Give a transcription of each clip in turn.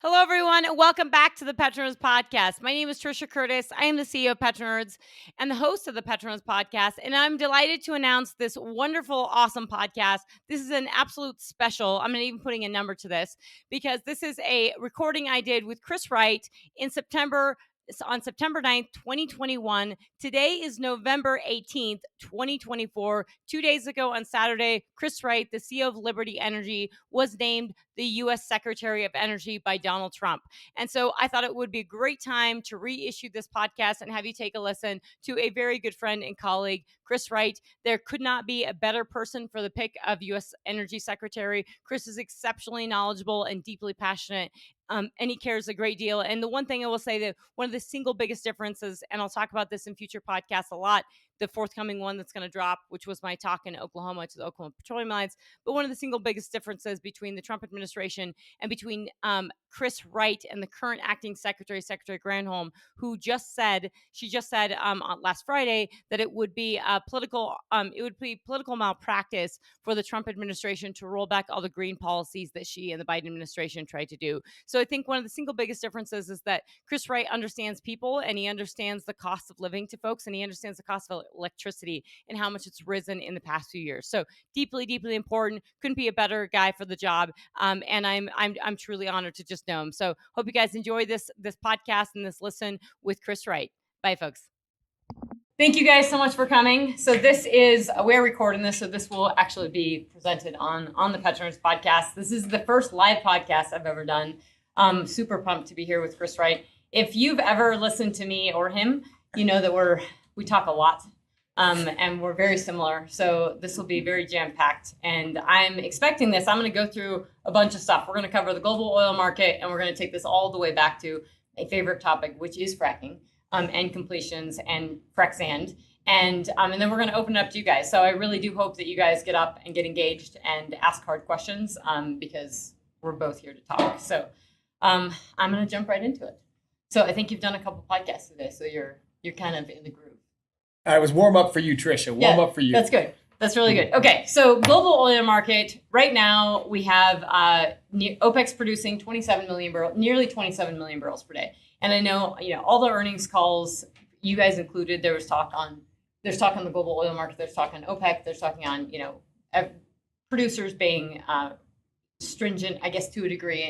Hello, everyone, and welcome back to the PetroNerds podcast. My name is Trisha Curtis. I am the CEO of PetroNerds and the host of the PetroNerds podcast, and I'm delighted to announce this wonderful, awesome podcast. This is an absolute special. I'm not even putting a number to this because this is a recording I did with Chris Wright in September. On September 9th, 2021. Today is November 18th, 2024. 2 days ago on Saturday, Chris Wright, the CEO of Liberty Energy, was named the U.S. Secretary of Energy by Donald Trump. And so I thought it would be a great time to reissue this podcast and have you take a listen to a very good friend and colleague, Chris Wright. There could not be a better person for the pick of U.S. Energy Secretary. Chris is exceptionally knowledgeable and deeply passionate. And he cares a great deal. And the one thing I will say that one of the single biggest differences, and I'll talk about this in future podcasts a lot, the forthcoming one that's going to drop, which was my talk in Oklahoma to the Oklahoma petroleum mines. But one of the single biggest differences between the Trump administration and between Chris Wright and the current acting secretary, Secretary Granholm, who just said, last Friday that it would be political malpractice for the Trump administration to roll back all the green policies that she and the Biden administration tried to do. So I think one of the single biggest differences is that Chris Wright understands people and he understands the cost of living to folks and he understands the cost of electricity and how much it's risen in the past few years. So deeply, deeply important. Couldn't be a better guy for the job. And I'm truly honored to just know him. So hope you guys enjoy this podcast and this listen with Chris Wright. Bye, folks. Thank you guys so much for coming. So this is, we're recording this, so this will actually be presented on the PetroNerds podcast. This is the first live podcast I've ever done. Super pumped to be here with Chris Wright. If you've ever listened to me or him, you know that we talk a lot. And we're very similar. So this will be very jam-packed. And I'm expecting this. I'm going to go through a bunch of stuff. We're going to cover the global oil market, and we're going to take this all the way back to a favorite topic, which is fracking and completions and frac sand. And then we're going to open it up to you guys. So I really do hope that you guys get up and get engaged and ask hard questions because we're both here to talk. So I'm going to jump right into it. So I think you've done a couple podcasts today, so you're kind of in the groove. I was warm up for you, Trisha. Warm up for you. That's good. That's really good. Okay, so global oil market right now we have OPEC's producing nearly 27 million barrels per day. And I know all the earnings calls, you guys included. There's talk on the global oil market. There's talk on OPEC. There's talking on producers being stringent, I guess, to a degree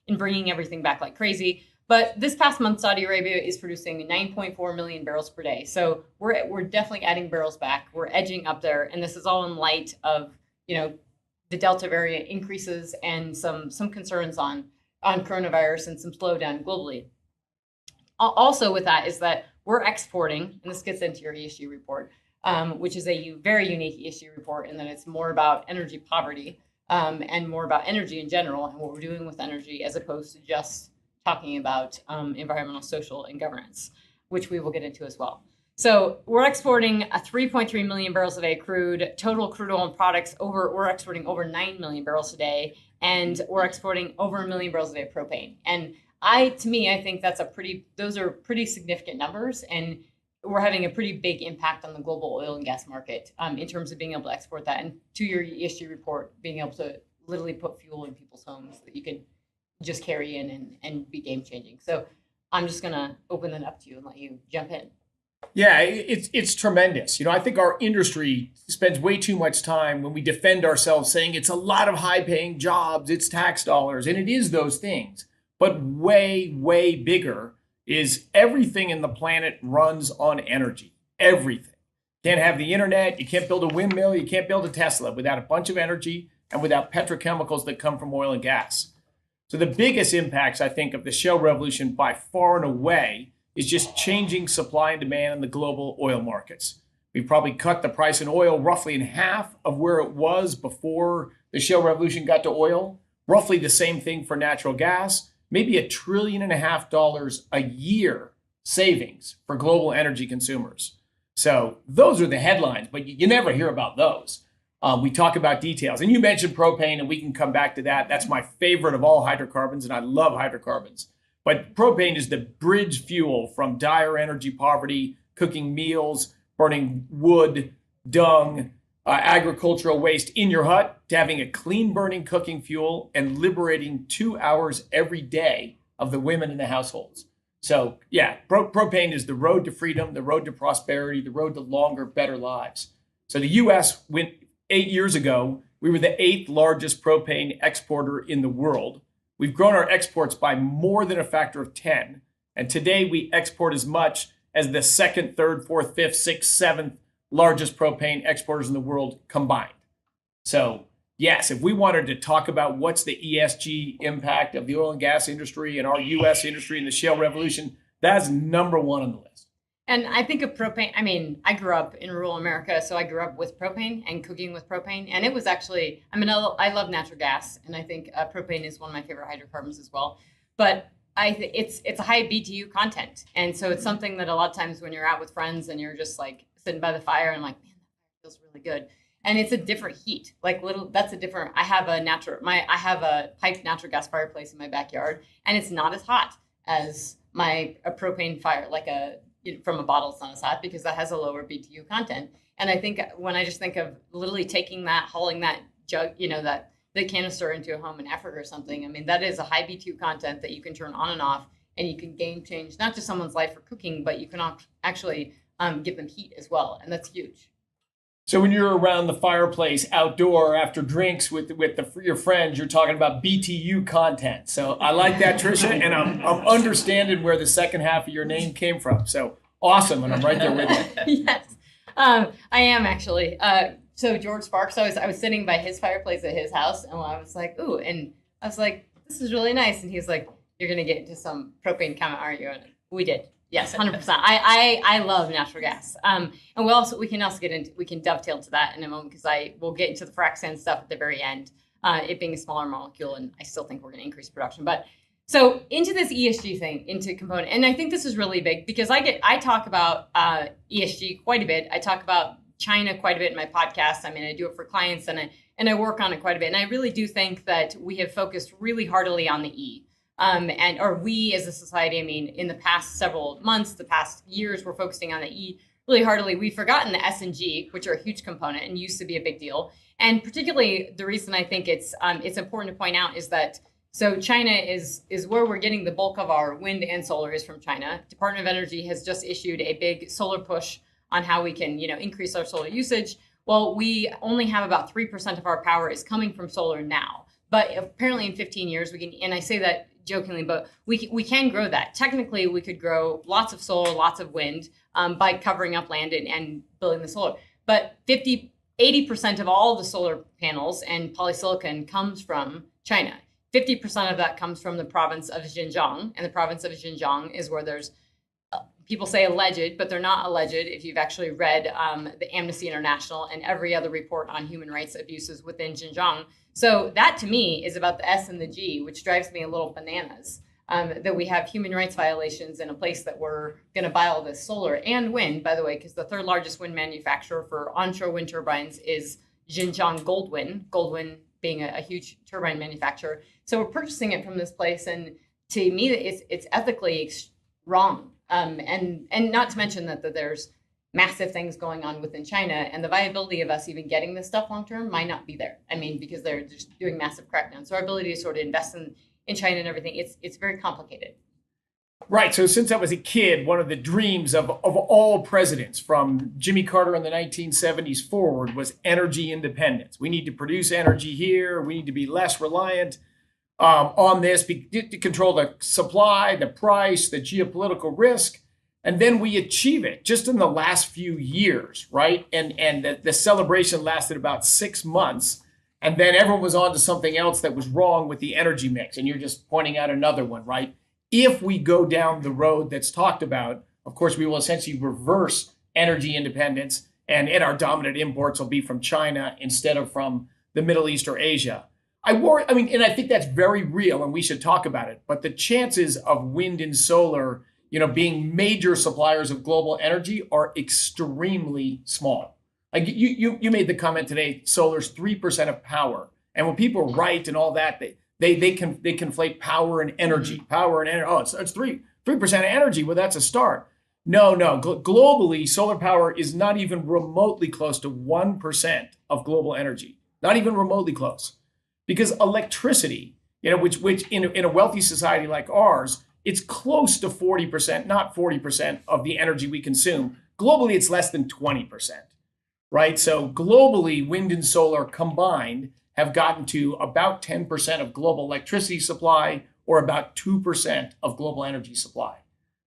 in bringing everything back like crazy. But this past month, Saudi Arabia is producing 9.4 million barrels per day. So we're definitely adding barrels back. We're edging up there. And this is all in light of, the Delta variant increases and some concerns on coronavirus and some slowdown globally. Also with that is that we're exporting, and this gets into your ESG report, which is a very unique ESG report in that it's more about energy poverty and more about energy in general and what we're doing with energy as opposed to just talking about environmental, social, and governance, which we will get into as well. So we're exporting 3.3 million barrels a day crude, total crude oil and products we're exporting over 9 million barrels a day, and we're exporting over 1 million barrels a day of propane. And I think those are pretty significant numbers, and we're having a pretty big impact on the global oil and gas market in terms of being able to export that. And to your ESG report, being able to literally put fuel in people's homes that you can just carry in and be game changing. So I'm just going to open it up to you and let you jump in. Yeah, it's tremendous. I think our industry spends way too much time when we defend ourselves saying it's a lot of high paying jobs, it's tax dollars, and it is those things. But way, way bigger is everything in the planet runs on energy. Everything. Can't have the internet, you can't build a windmill, you can't build a Tesla without a bunch of energy and without petrochemicals that come from oil and gas. So the biggest impacts, I think, of the shale revolution by far and away is just changing supply and demand in the global oil markets. We've probably cut the price in oil roughly in half of where it was before the shale revolution got to oil. Roughly the same thing for natural gas, maybe $1.5 trillion a year savings for global energy consumers. So those are the headlines, but you never hear about those. We talk about details, and you mentioned propane, and we can come back to that. That's my favorite of all hydrocarbons, and I love hydrocarbons. But propane is the bridge fuel from dire energy poverty, cooking meals, burning wood, dung, agricultural waste in your hut to having a clean burning cooking fuel and liberating 2 hours every day of the women in the households. So yeah, propane is the road to freedom, the road to prosperity, the road to longer, better lives. So the US went 8 years ago, we were the 8th largest propane exporter in the world. We've grown our exports by more than a factor of 10. And today we export as much as the 2nd, 3rd, 4th, 5th, 6th, 7th largest propane exporters in the world combined. So yes, if we wanted to talk about what's the ESG impact of the oil and gas industry and our US industry and the shale revolution, that's number one on the list. And I think of propane. I mean, I grew up in rural America, so I grew up with propane and cooking with propane. And it was actually, I mean, I love natural gas, and I think propane is one of my favorite hydrocarbons as well. But it's a high BTU content. And so it's something that a lot of times when you're out with friends and you're just like sitting by the fire and like, man, that feels really good. And it's a different heat. That's a different, I have a piped natural gas fireplace in my backyard, and it's not as hot as a propane fire, from a bottle. It's not as hot because that has a lower BTU content. And I think when I just think of literally taking that, hauling that jug, the canister into a home in Africa or something, I mean, that is a high BTU content that you can turn on and off, and you can game change not just someone's life for cooking, but you can actually give them heat as well. And that's huge. So when you're around the fireplace outdoor after drinks with your friends, you're talking about BTU content. So I like that, Tricia, and I'm understanding where the second half of your name came from. So awesome, and I'm right there with you. Yes, I am actually. So George Sparks, I was sitting by his fireplace at his house, and I was like, ooh, and I was like, this is really nice. And he was like, you're gonna get into some propane comment, aren't you? And we did. Yes, 100%. I love natural gas. And we can dovetail to that in a moment, because we'll get into the frac sand stuff at the very end, it being a smaller molecule, and I still think we're going to increase production. But so into this ESG thing, into component, and I think this is really big because I talk about ESG quite a bit. I talk about China quite a bit in my podcast. I mean, I do it for clients, and I work on it quite a bit. And I really do think that we have focused really heartily on the E. Or we as a society, I mean, in the past several months, the past years, we're focusing on the E really heartily. We've forgotten the S and G, which are a huge component and used to be a big deal. And particularly the reason I think it's important to point out is that, so China is where we're getting the bulk of our wind and solar is from China. Department of Energy has just issued a big solar push on how we can, increase our solar usage. Well, we only have about 3% of our power is coming from solar now. But apparently in 15 years, we can, and I say that jokingly, but we can grow that. Technically, we could grow lots of solar, lots of wind by covering up land and building the solar. But 80% of all the solar panels and polysilicon comes from China. 50% of that comes from the province of Xinjiang. And the province of Xinjiang is where there's, people say alleged, but they're not alleged if you've actually read the Amnesty International and every other report on human rights abuses within Xinjiang. So that to me is about the S and the G, which drives me a little bananas, that we have human rights violations in a place that we're going to buy all this solar and wind, by the way, because the third largest wind manufacturer for onshore wind turbines is Xinjiang Goldwind being a huge turbine manufacturer. So we're purchasing it from this place. And to me, it's ethically wrong. And not to mention that there's massive things going on within China, and the viability of us even getting this stuff long term might not be there. I mean, because they're just doing massive crackdowns. So our ability to sort of invest in China and everything, it's very complicated. Right. So since I was a kid, one of the dreams of all presidents from Jimmy Carter in the 1970s forward was energy independence. We need to produce energy here. We need to be less reliant on this to control the supply, the price, the geopolitical risk. And then we achieve it just in the last few years, right? And the celebration lasted about 6 months. And then everyone was on to something else that was wrong with the energy mix. And you're just pointing out another one, right? If we go down the road that's talked about, of course, we will essentially reverse energy independence, and our dominant imports will be from China instead of from the Middle East or Asia. And I think that's very real, and we should talk about it. But the chances of wind and solar, being major suppliers of global energy are extremely small. Like you made the comment today, solar's 3% of power. And when people write and all that, they conflate power and energy. Oh, it's 3% of energy. Well, that's a start. No. Globally, solar power is not even remotely close to 1% of global energy. Not even remotely close. Because electricity, which in a wealthy society like ours, it's close to 40%, not 40% of the energy we consume. Globally, it's less than 20%, right? So globally, wind and solar combined have gotten to about 10% of global electricity supply, or about 2% of global energy supply.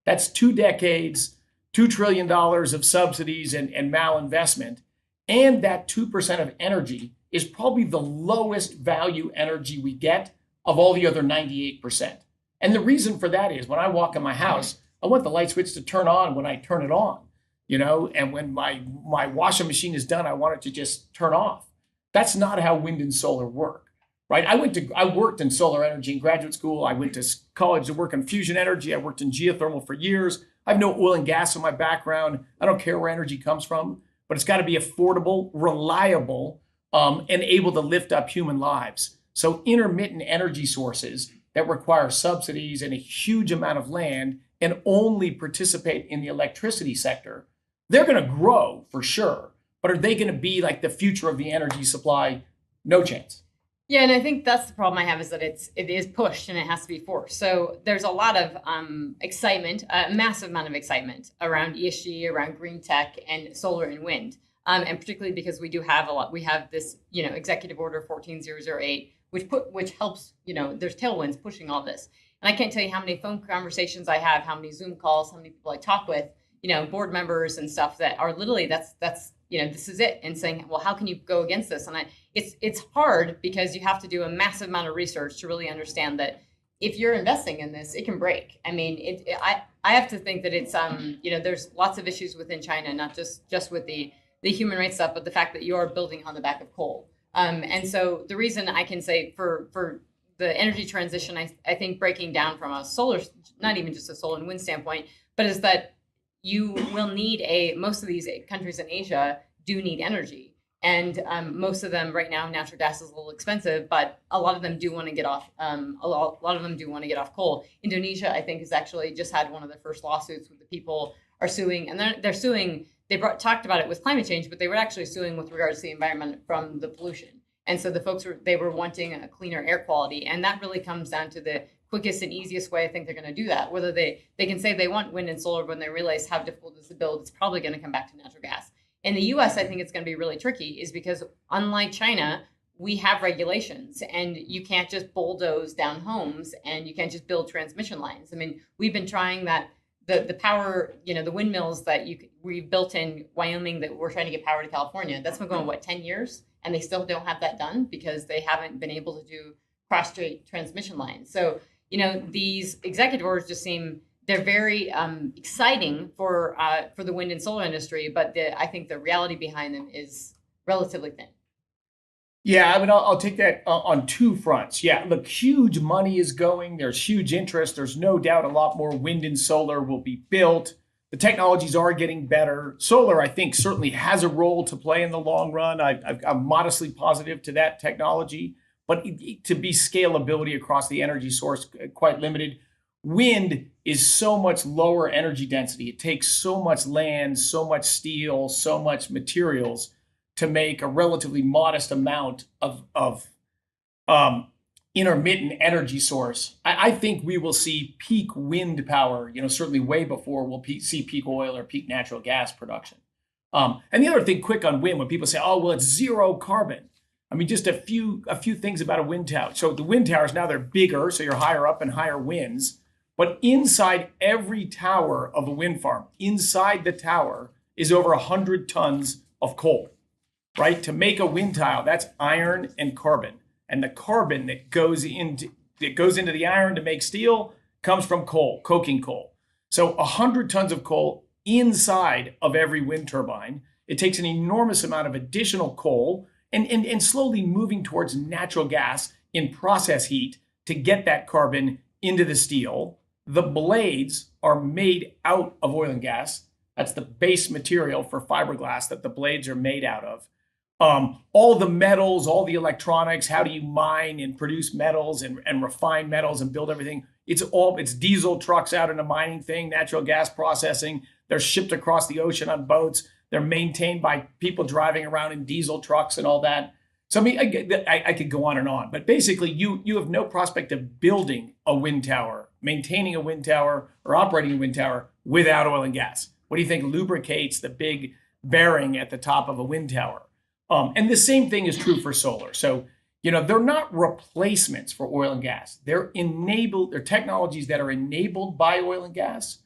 That's 2 decades, $2 trillion of subsidies and malinvestment. And that 2% of energy is probably the lowest value energy we get of all the other 98%. And the reason for that is when I walk in my house, I want the light switch to turn on when I turn it on, and when my washing machine is done, I want it to just turn off. That's not how wind and solar work, right? I worked in solar energy in graduate school. I went to college to work in fusion energy. I worked in geothermal for years. I have no oil and gas in my background. I don't care where energy comes from, but it's got to be affordable, reliable, and able to lift up human lives. So intermittent energy sources that require subsidies and a huge amount of land and only participate in the electricity sector, they're going to grow for sure. But are they going to be like the future of the energy supply? No chance. Yeah, and I think that's the problem I have, is that it is pushed and it has to be forced. So there's a lot of excitement, a massive amount of excitement around ESG, around green tech, and solar and wind, and particularly because we do have a lot. We have this, Executive Order 14008, which helps. There's tailwinds pushing all this. And I can't tell you how many phone conversations I have, how many Zoom calls, how many people I talk with, board members and stuff that are literally that's this is it, and saying, well, how can you go against this? And it's hard because you have to do a massive amount of research to really understand that if you're investing in this, it can break. I mean, I have to think that it's there's lots of issues within China, not just with the human rights stuff, but the fact that you are building on the back of coal. And so the reason I can say for the energy transition, I think breaking down from a solar, not even just a solar and wind standpoint, but is that you will need most of these countries in Asia do need energy. And most of them right now, natural gas is a little expensive, but a lot of them do want to get off. A lot of them do want to get off coal. Indonesia, I think, has actually just had one of their first lawsuits where the people are suing, and they're suing. They talked about it with climate change, but they were actually suing with regards to the environment from the pollution. And so the folks were wanting a cleaner air quality, and that really comes down to the quickest and easiest way I think they're going to do that. Whether they can say they want wind and solar, when they realize how difficult it is to build, it's probably going to come back to natural gas. In the US, I think it's going to be really tricky, is because unlike China, we have regulations, and you can't just bulldoze down homes, and you can't just build transmission lines. I mean, we've been trying that. The power, the windmills that we built in Wyoming that we're trying to get power to California, that's been going, 10 years? And they still don't have that done because they haven't been able to do cross-strait transmission lines. So, these executive orders just they're very exciting for the wind and solar industry, but I think the reality behind them is relatively thin. Yeah, I mean, I'll take that on two fronts. Yeah, look, huge money is going. There's huge interest. There's no doubt a lot more wind and solar will be built. The technologies are getting better. Solar, I think, certainly has a role to play in the long run. I'm modestly positive to that technology, but to be scalability across the energy source, quite limited. Wind is so much lower energy density. It takes so much land, so much steel, so much materials to make a relatively modest amount of intermittent energy source. I think we will see peak wind power, certainly way before we'll see peak oil or peak natural gas production. And the other thing, quick on wind, when people say, oh, well, it's zero carbon. I mean, just a few things about a wind tower. So the wind towers now, they're bigger, so you're higher up and higher winds. But inside every tower of a wind farm, inside the tower is over 100 tons of coal. Right? To make a wind tile, that's iron and carbon. And the carbon that goes into the iron to make steel comes from coal, coking coal. So 100 tons of coal inside of every wind turbine. It takes an enormous amount of additional coal and slowly moving towards natural gas in process heat to get that carbon into the steel. The blades are made out of oil and gas. That's the base material for fiberglass that the blades are made out of. All the metals, all the electronics, how do you mine and produce metals and refine metals and build everything? It's diesel trucks out in a mining thing, natural gas processing. They're shipped across the ocean on boats. They're maintained by people driving around in diesel trucks and all that. So I mean, I could go on, but basically you have no prospect of building a wind tower, maintaining a wind tower, or operating a wind tower without oil and gas. What do you think lubricates the big bearing at the top of a wind tower? And the same thing is true for solar. So, they're not replacements for oil and gas. They're technologies that are enabled by oil and gas.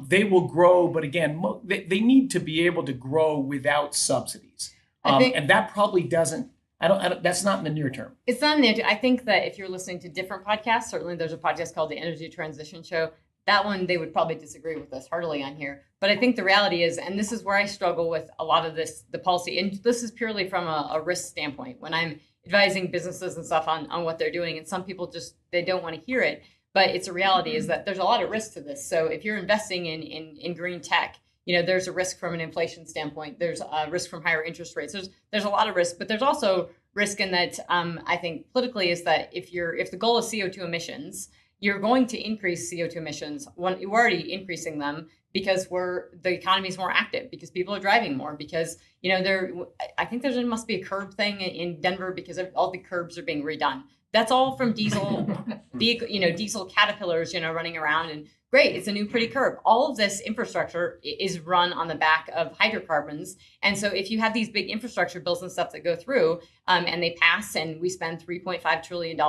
They will grow, but again, they need to be able to grow without subsidies. And that probably doesn't, that's not in the near term. It's not in the near term. I think that if you're listening to different podcasts, certainly there's a podcast called The Energy Transition Show. That one, they would probably disagree with us heartily on here. But I think the reality is, and this is where I struggle with a lot of the policy, and this is purely from a risk standpoint, when I'm advising businesses and stuff on what they're doing, and some people they don't want to hear it, but it's a reality is that there's a lot of risk to this. So if you're investing in green tech, there's a risk from an inflation standpoint. There's a risk from higher interest rates. There's a lot of risk, but there's also risk in that I think politically is that if the goal is CO2 emissions, you're going to increase CO2 emissions when you're already increasing them because the economy is more active, because people are driving more, because I think there must be a curb thing in Denver because all the curbs are being redone. That's all from diesel diesel Caterpillars, running around, and great, it's a new pretty curb. All of this infrastructure is run on the back of hydrocarbons. And so if you have these big infrastructure bills and stuff that go through and they pass and we spend $3.5 trillion,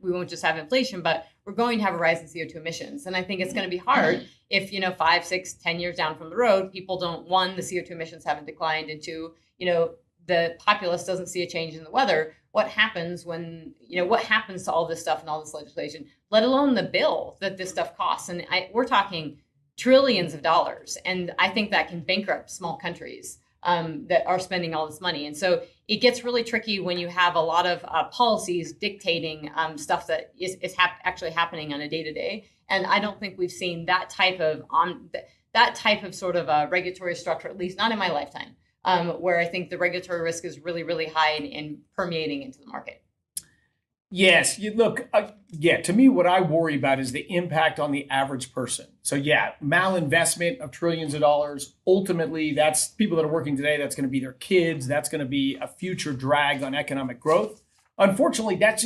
we won't just have inflation, but we're going to have a rise in CO2 emissions. And I think it's going to be hard if, 5, 6, 10 years down from the road, people don't, one, the CO2 emissions haven't declined, and two, the populace doesn't see a change in the weather. What happens what happens to all this stuff and all this legislation, let alone the bill that this stuff costs? And we're talking trillions of dollars. And I think that can bankrupt small countries that are spending all this money. And so it gets really tricky when you have a lot of policies dictating stuff that is actually happening on a day-to-day. And I don't think we've seen that type of sort of regulatory structure, at least not in my lifetime. Where I think the regulatory risk is really, really high and permeating into the market. Yes, to me, what I worry about is the impact on the average person. So malinvestment of trillions of dollars. Ultimately, that's people that are working today. That's going to be their kids. That's going to be a future drag on economic growth. Unfortunately, that's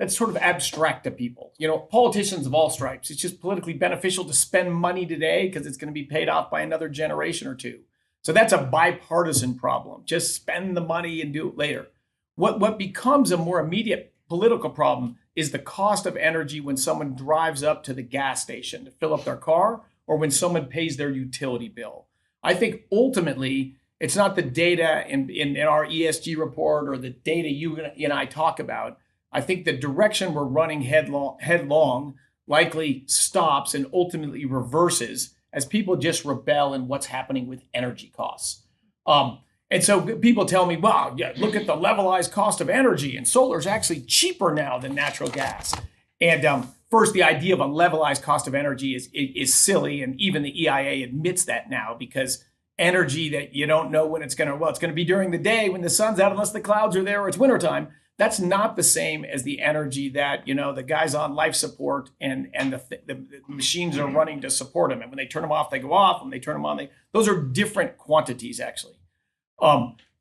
sort of abstract to people. Politicians of all stripes, it's just politically beneficial to spend money today because it's going to be paid off by another generation or two. So that's a bipartisan problem. Just spend the money and do it later. What becomes a more immediate political problem is the cost of energy when someone drives up to the gas station to fill up their car, or when someone pays their utility bill. I think ultimately it's not the data in our ESG report or the data you and I talk about. I think the direction we're running headlong likely stops and ultimately reverses as people just rebel in what's happening with energy costs. And so people tell me, wow, look at the levelized cost of energy, and solar is actually cheaper now than natural gas. And first, the idea of a levelized cost of energy is silly, and even the EIA admits that now, because energy that you don't know when it's going to be during the day when the sun's out, unless the clouds are there or it's wintertime. That's not the same as the energy that, the guys on life support and the machines are running to support them. And when they turn them off, they go off. When they turn them on, those are different quantities, actually.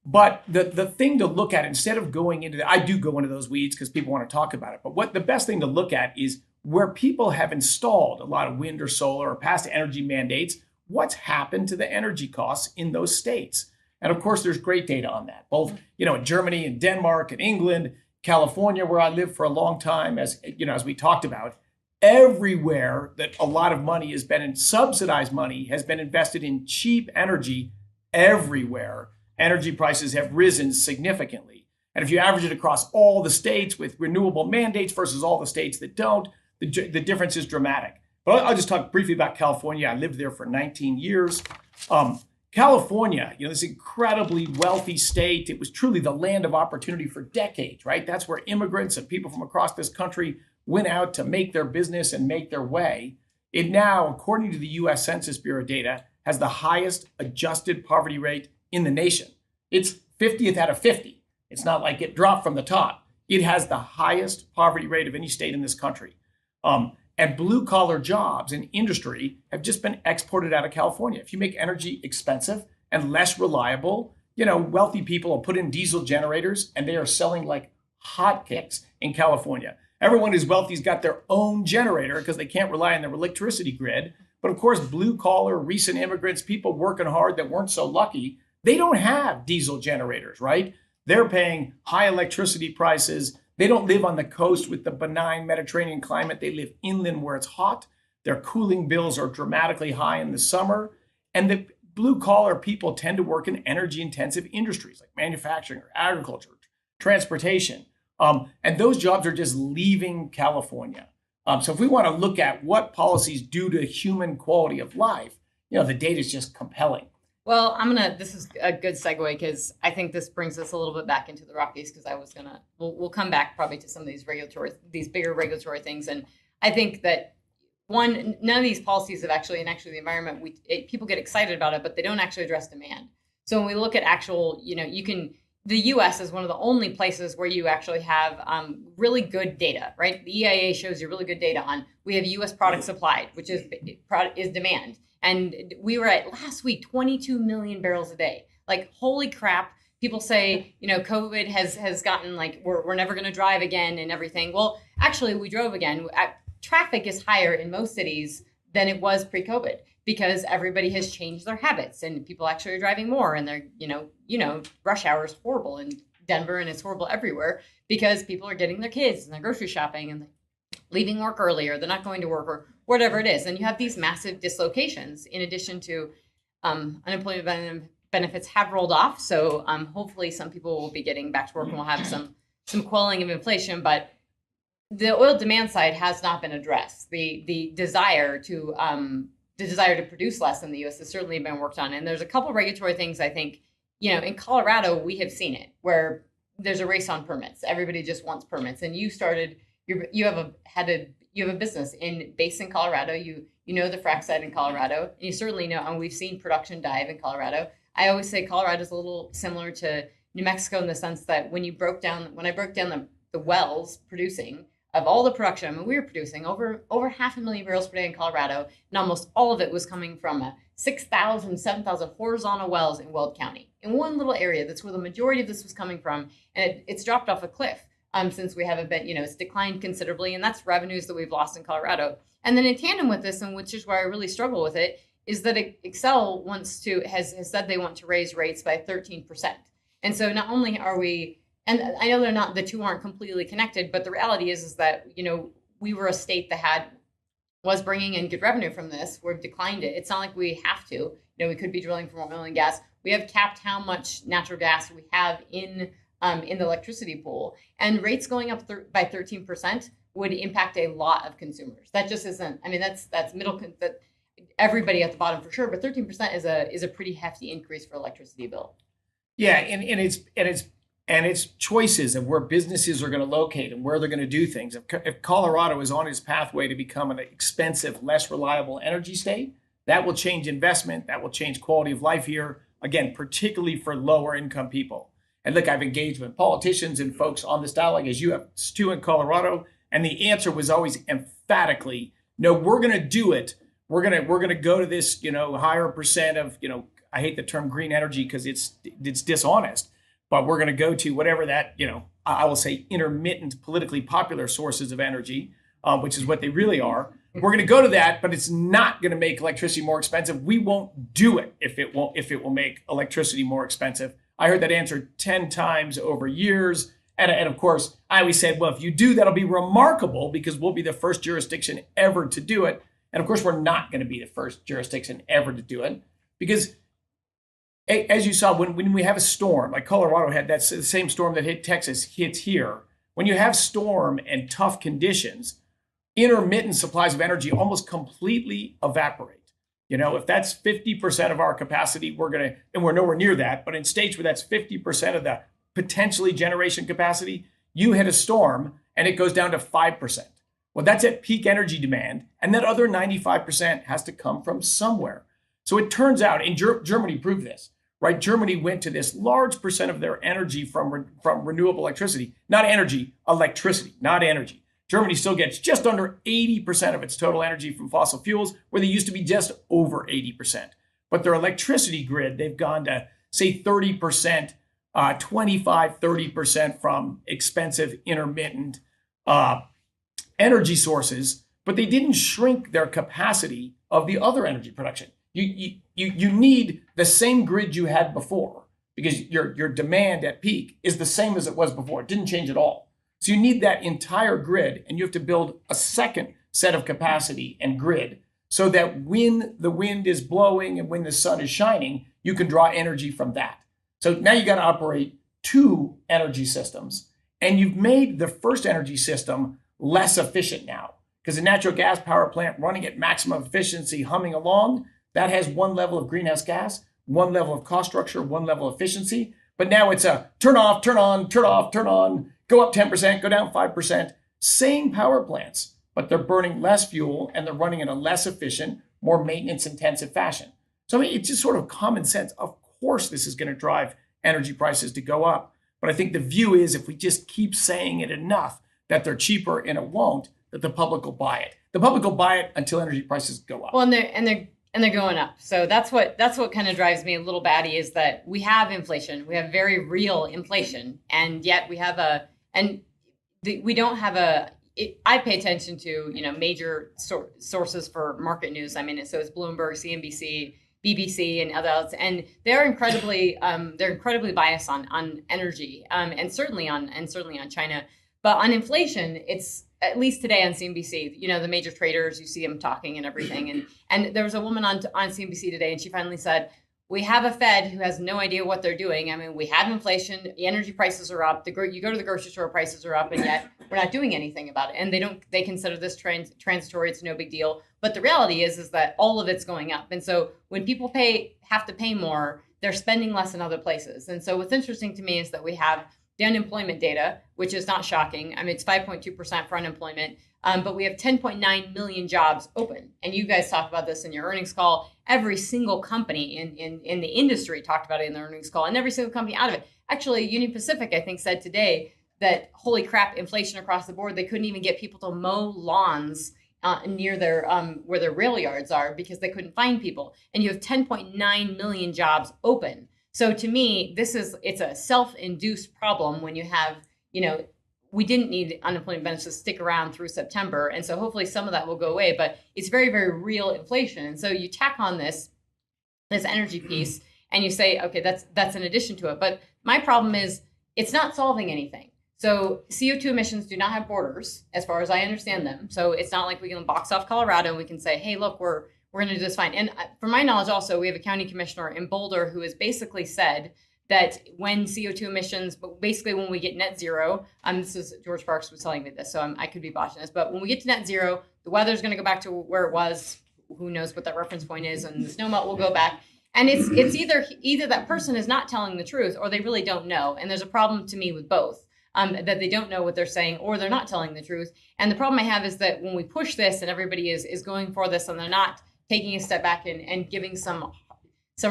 But the thing to look at, instead of going into I do go into those weeds because people want to talk about it. But the best thing to look at is where people have installed a lot of wind or solar or passed energy mandates, what's happened to the energy costs in those states. And of course, there's great data on that, both, in Germany and Denmark and England, California, where I lived for a long time, as we talked about. Everywhere that a lot of money has been in subsidized money has been invested in cheap energy. Everywhere, energy prices have risen significantly. And if you average it across all the states with renewable mandates versus all the states that don't, the difference is dramatic. But I'll just talk briefly about California. I lived there for 19 years. California, this incredibly wealthy state, it was truly the land of opportunity for decades, right? That's where immigrants and people from across this country went out to make their business and make their way. It now, according to the U.S. Census Bureau data, has the highest adjusted poverty rate in the nation. It's 50th out of 50. It's not like it dropped from the top. It has the highest poverty rate of any state in this country. And blue collar jobs in industry have just been exported out of California. If you make energy expensive and less reliable, wealthy people will put in diesel generators and they are selling like hotcakes in California. Everyone who's wealthy's got their own generator because they can't rely on their electricity grid. But of course, blue collar, recent immigrants, people working hard that weren't so lucky, they don't have diesel generators, right? They're paying high electricity prices. They don't live on the coast with the benign Mediterranean climate. They live inland where it's hot. Their cooling bills are dramatically high in the summer. And the blue collar people tend to work in energy intensive industries like manufacturing or agriculture, transportation. And those jobs are just leaving California. So if we want to look at what policies do to human quality of life, the data is just compelling. Well, this is a good segue because I think this brings us a little bit back into the Rockies because we'll come back probably to some of these bigger regulatory things. And I think that none of these policies have actually the environment, people get excited about it, but they don't actually address demand. So when we look at the U.S. is one of the only places where you actually have really good data, right? The EIA shows you really good data on, we have U.S. product supplied, which is demand. And we were at last week, 22 million barrels a day. Like, holy crap. People say, COVID has gotten like, we're never going to drive again and everything. Well, actually, we drove again. Traffic is higher in most cities than it was pre-COVID because everybody has changed their habits and people actually are driving more. And they're, rush hour is horrible in Denver and it's horrible everywhere because people are getting their kids and they're grocery shopping and leaving work earlier. They're not going to work or whatever it is. And you have these massive dislocations in addition to unemployment benefits have rolled off. So hopefully some people will be getting back to work and we'll have some quelling of inflation. But the oil demand side has not been addressed. The desire to produce less in the U.S. has certainly been worked on. And there's a couple of regulatory things I think, in Colorado, we have seen it where there's a race on permits. Everybody just wants permits. And you have a business based in Colorado. You know the frac site in Colorado, and you certainly know, and we've seen production dive in Colorado. I always say Colorado is a little similar to New Mexico in the sense that when I broke down the wells producing of all the production, we were producing over 500,000 barrels per day in Colorado, and almost all of it was coming from 6,000, 7,000 horizontal wells in Weld County. In one little area, that's where the majority of this was coming from, and it's dropped off a cliff. Since we haven't been, it's declined considerably, and that's revenues that we've lost in Colorado. And then in tandem with this, and which is where I really struggle with it, is that Excel has said they want to raise rates by 13%. And so not only are we, and I know the two aren't completely connected, but the reality is that, we were a state that was bringing in good revenue from this. We've declined it. It's not like we have to, we could be drilling for more oil and gas. We have capped how much natural gas we have in the electricity pool, and rates going up by 13% would impact a lot of consumers. That just isn't. That's middle. That everybody at the bottom for sure, but 13% is a pretty hefty increase for electricity bill. Yeah, and it's choices of where businesses are going to locate and where they're going to do things. If Colorado is on its pathway to become an expensive, less reliable energy state, that will change investment. That will change quality of life here. Again, particularly for lower income people. And look, I've engaged with politicians and folks on this dialogue, as you have too in Colorado, and the answer was always emphatically, no, we're going to do it. We're going to go to this, higher percent of, I hate the term green energy because it's dishonest, but we're going to go to whatever that, I will say intermittent, politically popular sources of energy, which is what they really are. We're going to go to that, but it's not going to make electricity more expensive. We won't do it if it will make electricity more expensive. I heard that answer 10 times over years. And of course, I always said, well, if you do, that'll be remarkable because we'll be the first jurisdiction ever to do it. And of course, we're not going to be the first jurisdiction ever to do it because, as you saw, when we have a storm, like Colorado had that same storm that hit Texas hits here. When you have storm and tough conditions, intermittent supplies of energy almost completely evaporate. If that's 50% of our capacity, and we're nowhere near that, but in states where that's 50% of the potentially generation capacity, you hit a storm and it goes down to 5%. Well, that's at peak energy demand. And that other 95% has to come from somewhere. So it turns out, and Germany proved this, right? Germany went to this large percent of their energy from renewable electricity, not energy, electricity, not energy. Germany still gets just under 80% of its total energy from fossil fuels, where they used to be just over 80%. But their electricity grid, they've gone to, say, 30%, 25, 30% from expensive intermittent energy sources, but they didn't shrink their capacity of the other energy production. You need the same grid you had before, because your demand at peak is the same as it was before. It didn't change at all. So you need that entire grid, and you have to build a second set of capacity and grid so that when the wind is blowing and when the sun is shining, you can draw energy from that. So now you got to operate two energy systems, and you've made the first energy system less efficient now, because a natural gas power plant running at maximum efficiency, humming along, that has one level of greenhouse gas, one level of cost structure, one level of efficiency. But now it's a turn off, turn on, turn off, turn on, go up 10%, go down 5%. Same power plants, but they're burning less fuel and they're running in a less efficient, more maintenance intensive fashion. So I mean, it's just sort of common sense. Of course, this is going to drive energy prices to go up. But I think the view is, if we just keep saying it enough that they're cheaper, and it won't, that the public will buy it. The public will buy it until energy prices go up. Well, and they're going up. So that's what kind of drives me a little batty, is that we have inflation. We have very real inflation, and yet we have we don't have I pay attention to, major sources for market news. I mean, so it's Bloomberg, CNBC, BBC, and others, and they're incredibly biased on energy, and certainly on China. But on inflation, it's, at least today on CNBC, the major traders, you see them talking and everything. And there was a woman on CNBC today, and she finally said, we have a Fed who has no idea what they're doing. I mean, we have inflation, the energy prices are up, you go to the grocery store, prices are up, and yet we're not doing anything about it. And they consider this transitory, it's no big deal. But the reality is that all of it's going up. And so when people have to pay more, they're spending less in other places. And so what's interesting to me is that we have the unemployment data, which is not shocking. I mean, it's 5.2% for unemployment, but we have 10.9 million jobs open. And you guys talked about this in your earnings call. Every single company in the industry talked about it in their earnings call, and every single company out of it. Actually, Union Pacific, I think, said today that, holy crap, inflation across the board. They couldn't even get people to mow lawns near their where their rail yards are, because they couldn't find people. And you have 10.9 million jobs open. So to me, it's a self-induced problem when you have, we didn't need unemployment benefits to stick around through September. And so hopefully some of that will go away, but it's very, very real inflation. And so you tack on this energy piece and you say, okay, that's an addition to it. But my problem is it's not solving anything. So CO2 emissions do not have borders, as far as I understand them. So it's not like we can box off Colorado and we can say, hey, look, we're going to do this fine. And from my knowledge, also, we have a county commissioner in Boulder who has basically said that when CO2 emissions, basically when we get net zero, this is George Sparks was telling me this, so I could be botching this, but when we get to net zero, the weather's going to go back to where it was. Who knows what that reference point is, and the snowmelt will go back. And it's either that person is not telling the truth or they really don't know. And there's a problem to me with both. That they don't know what they're saying, or they're not telling the truth. And the problem I have is that when we push this and everybody is going for this and they're not taking a step back and giving some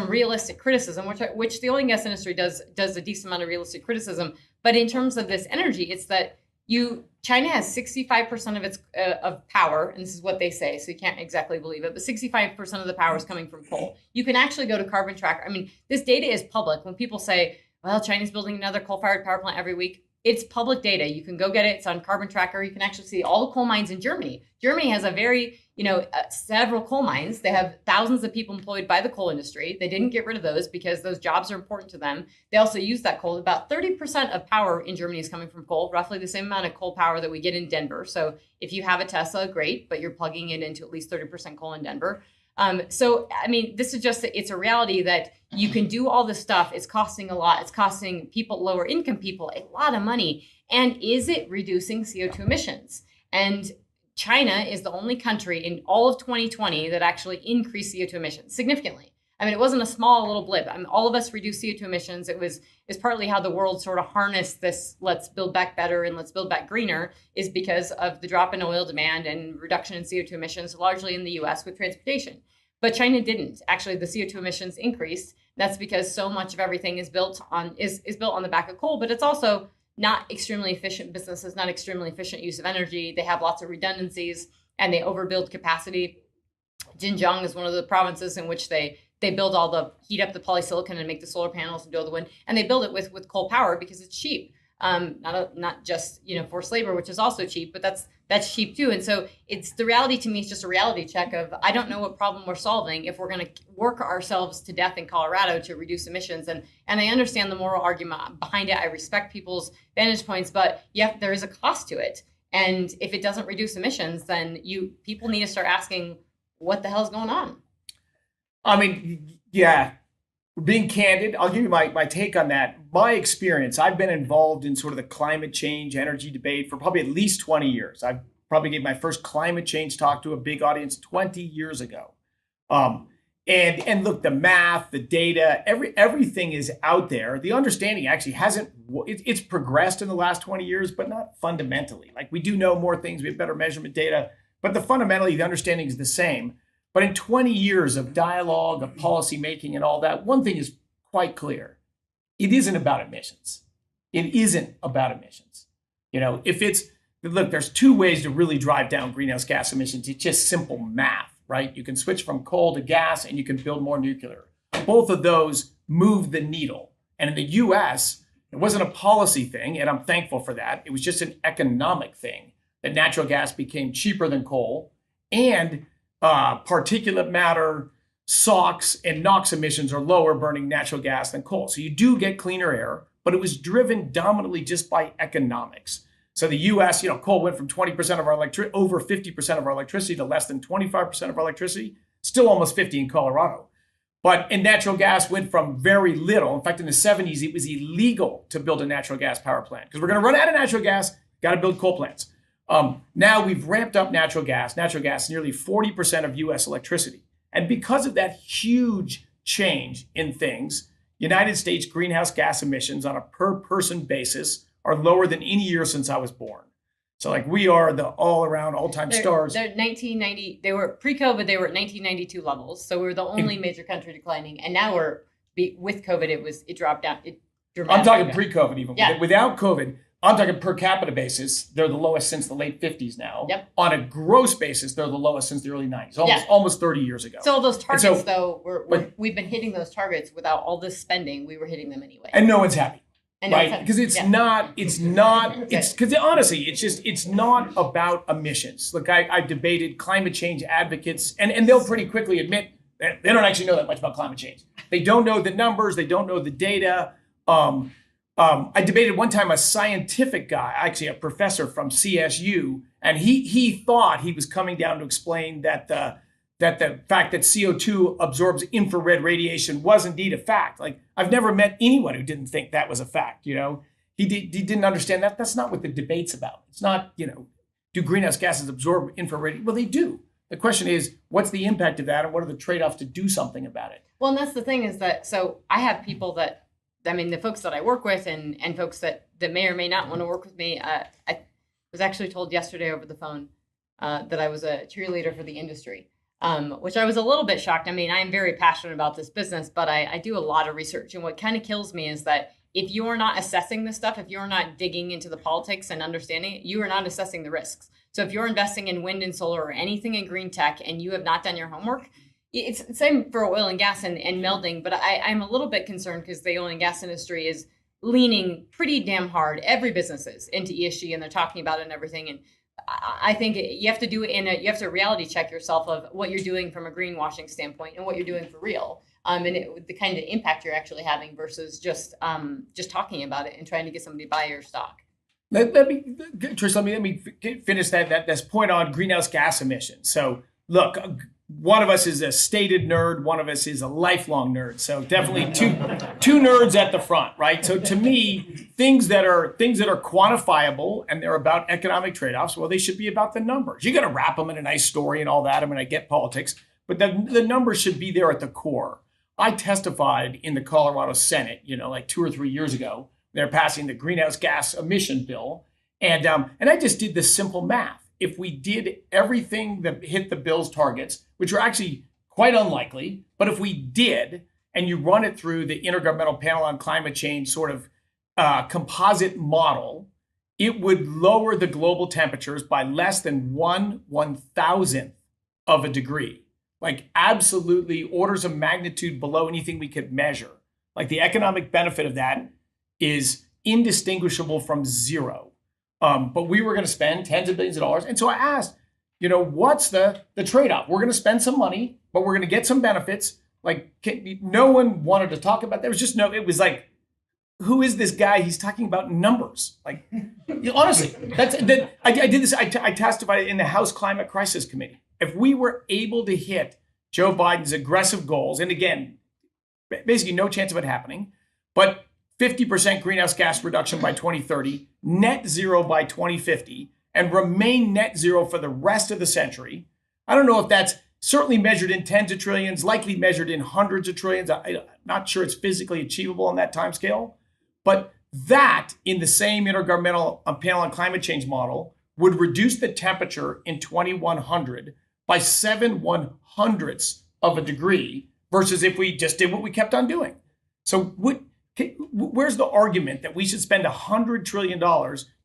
realistic criticism, which the oil and gas industry does a decent amount of realistic criticism. But in terms of this energy, it's that China has 65% of its of power, and this is what they say, so you can't exactly believe it, but 65% of the power is coming from coal. You can actually go to Carbon Tracker. I mean, this data is public. When people say, well, China's building another coal-fired power plant every week, it's public data. You can go get it. It's on Carbon Tracker. You can actually see all the coal mines in Germany. Germany has a very, several coal mines. They have thousands of people employed by the coal industry. They didn't get rid of those because those jobs are important to them. They also use that coal. About 30% of power in Germany is coming from coal, roughly the same amount of coal power that we get in Denver. So if you have a Tesla, great, but you're plugging it into at least 30% coal in Denver. So, I mean, this is just, it's a reality that you can do all this stuff. It's costing a lot. It's costing lower income people a lot of money. And is it reducing CO2 emissions? And China is the only country in all of 2020 that actually increased CO2 emissions significantly. I mean, it wasn't a small little blip. I mean, all of us reduced CO2 emissions. It's partly how the world sort of harnessed this, let's build back better and let's build back greener, is because of the drop in oil demand and reduction in CO2 emissions, largely in the US with transportation. But China didn't. Actually, the CO2 emissions increased. That's because so much of everything is built on the back of coal, but it's also not extremely efficient businesses, not extremely efficient use of energy. They have lots of redundancies and they overbuild capacity. Xinjiang is one of the provinces in which they build all the heat up the polysilicon and make the solar panels and build the wind, and they build it with coal power because it's cheap. Not just forced labor, which is also cheap, but that's cheap too. And so it's the reality to me is just a reality check of I don't know what problem we're solving if we're going to work ourselves to death in Colorado to reduce emissions. And I understand the moral argument behind it. I respect people's vantage points, but yeah, there is a cost to it. And if it doesn't reduce emissions, then people need to start asking what the hell's going on. I mean, yeah. Being candid, I'll give you my take on that. My experience, I've been involved in sort of the climate change energy debate for probably at least 20 years. I probably gave my first climate change talk to a big audience 20 years ago. And look, the math, the data, everything is out there. The understanding actually it's progressed in the last 20 years, but not fundamentally. Like we do know more things, we have better measurement data, but fundamentally the understanding is the same. But in 20 years of dialogue, of policy making and all that, one thing is quite clear. It isn't about emissions. It isn't about emissions. Look, there's two ways to really drive down greenhouse gas emissions. It's just simple math, right? You can switch from coal to gas and you can build more nuclear. Both of those move the needle. And in the US, it wasn't a policy thing, and I'm thankful for that. It was just an economic thing that natural gas became cheaper than coal, and particulate matter, SOx, and NOx emissions are lower burning natural gas than coal. So you do get cleaner air, but it was driven dominantly just by economics. So the US, coal went from 20% of our electricity, over 50% of our electricity to less than 25% of our electricity, still almost 50 in Colorado. And natural gas went from very little. In fact, in the 70s, it was illegal to build a natural gas power plant because we're going to run out of natural gas, got to build coal plants. Now we've ramped up natural gas, nearly 40% of US electricity. And because of that huge change in things, United States greenhouse gas emissions on a per person basis are lower than any year since I was born. So we are the all around all-time stars. They're 1990, they were pre-COVID, they were at 1992 levels. So we were the only major country declining. And now with COVID, it dropped down. It dramatically. I'm talking pre-COVID even. Yeah. Without COVID, I'm talking per capita basis, they're the lowest since the late 50s now. Yep. On a gross basis, they're the lowest since the early 90s, almost 30 years ago. So those targets, we've been hitting those targets without all this spending. We were hitting them anyway. And no one's happy, right? Because it's not about emissions. Look, I debated climate change advocates, and they'll pretty quickly admit that they don't actually know that much about climate change. They don't know the numbers, they don't know the data. I debated one time a scientific guy, actually a professor from CSU, and he thought he was coming down to explain that the fact that CO2 absorbs infrared radiation was indeed a fact. I've never met anyone who didn't think that was a fact. He didn't understand that. That's not what the debate's about. It's not, do greenhouse gases absorb infrared? Well, they do. The question is, what's the impact of that, and what are the trade-offs to do something about it? Well, and that's the thing is that, so I have people the folks that I work with and folks that may or may not want to work with me. I was actually told yesterday over the phone that I was a cheerleader for the industry, which I was a little bit shocked. I mean, I'm very passionate about this business, but I do a lot of research. And what kind of kills me is that if you are not assessing this stuff, if you're not digging into the politics and understanding it, you are not assessing the risks. So if you're investing in wind and solar or anything in green tech and you have not done your homework, it's the same for oil and gas and melding, but I'm a little bit concerned because the oil and gas industry is leaning pretty damn hard, every business is, into ESG, and they're talking about it and everything. And I think you have to do it you have to reality check yourself of what you're doing from a greenwashing standpoint and what you're doing for real. And the kind of impact you're actually having versus just talking about it and trying to get somebody to buy your stock. Trish, let me finish this point on greenhouse gas emissions. So look, one of us is a stated nerd, one of us is a lifelong nerd. So definitely two nerds at the front, right? So to me, things that are quantifiable and they're about economic trade-offs, well, they should be about the numbers. You got to wrap them in a nice story and all that. I mean, I get politics, but the numbers should be there at the core. I testified in the Colorado Senate, 2 or 3 years ago. They're passing the greenhouse gas emission bill, and I just did this simple math. If we did everything that hit the bill's targets, which are actually quite unlikely, but if we did, and you run it through the Intergovernmental Panel on Climate Change sort of composite model, it would lower the global temperatures by less than 1/1000th of a degree. Like absolutely orders of magnitude below anything we could measure. Like the economic benefit of that is indistinguishable from zero. But we were going to spend tens of billions of dollars. And so I asked, what's the trade-off? We're going to spend some money, but we're going to get some benefits. Like no one wanted to talk about that. There was just it was like, who is this guy? He's talking about numbers. Like, honestly, I did this. I testified in the House Climate Crisis Committee. If we were able to hit Joe Biden's aggressive goals, and again, basically no chance of it happening, but 50% greenhouse gas reduction by 2030, net zero by 2050, and remain net zero for the rest of the century. I don't know if that's certainly measured in tens of trillions, likely measured in hundreds of trillions. I'm not sure it's physically achievable on that timescale. But that, in the same Intergovernmental Panel on Climate Change model, would reduce the temperature in 2100 by 7/100ths of a degree versus if we just did what we kept on doing. So where's the argument that we should spend $100 trillion?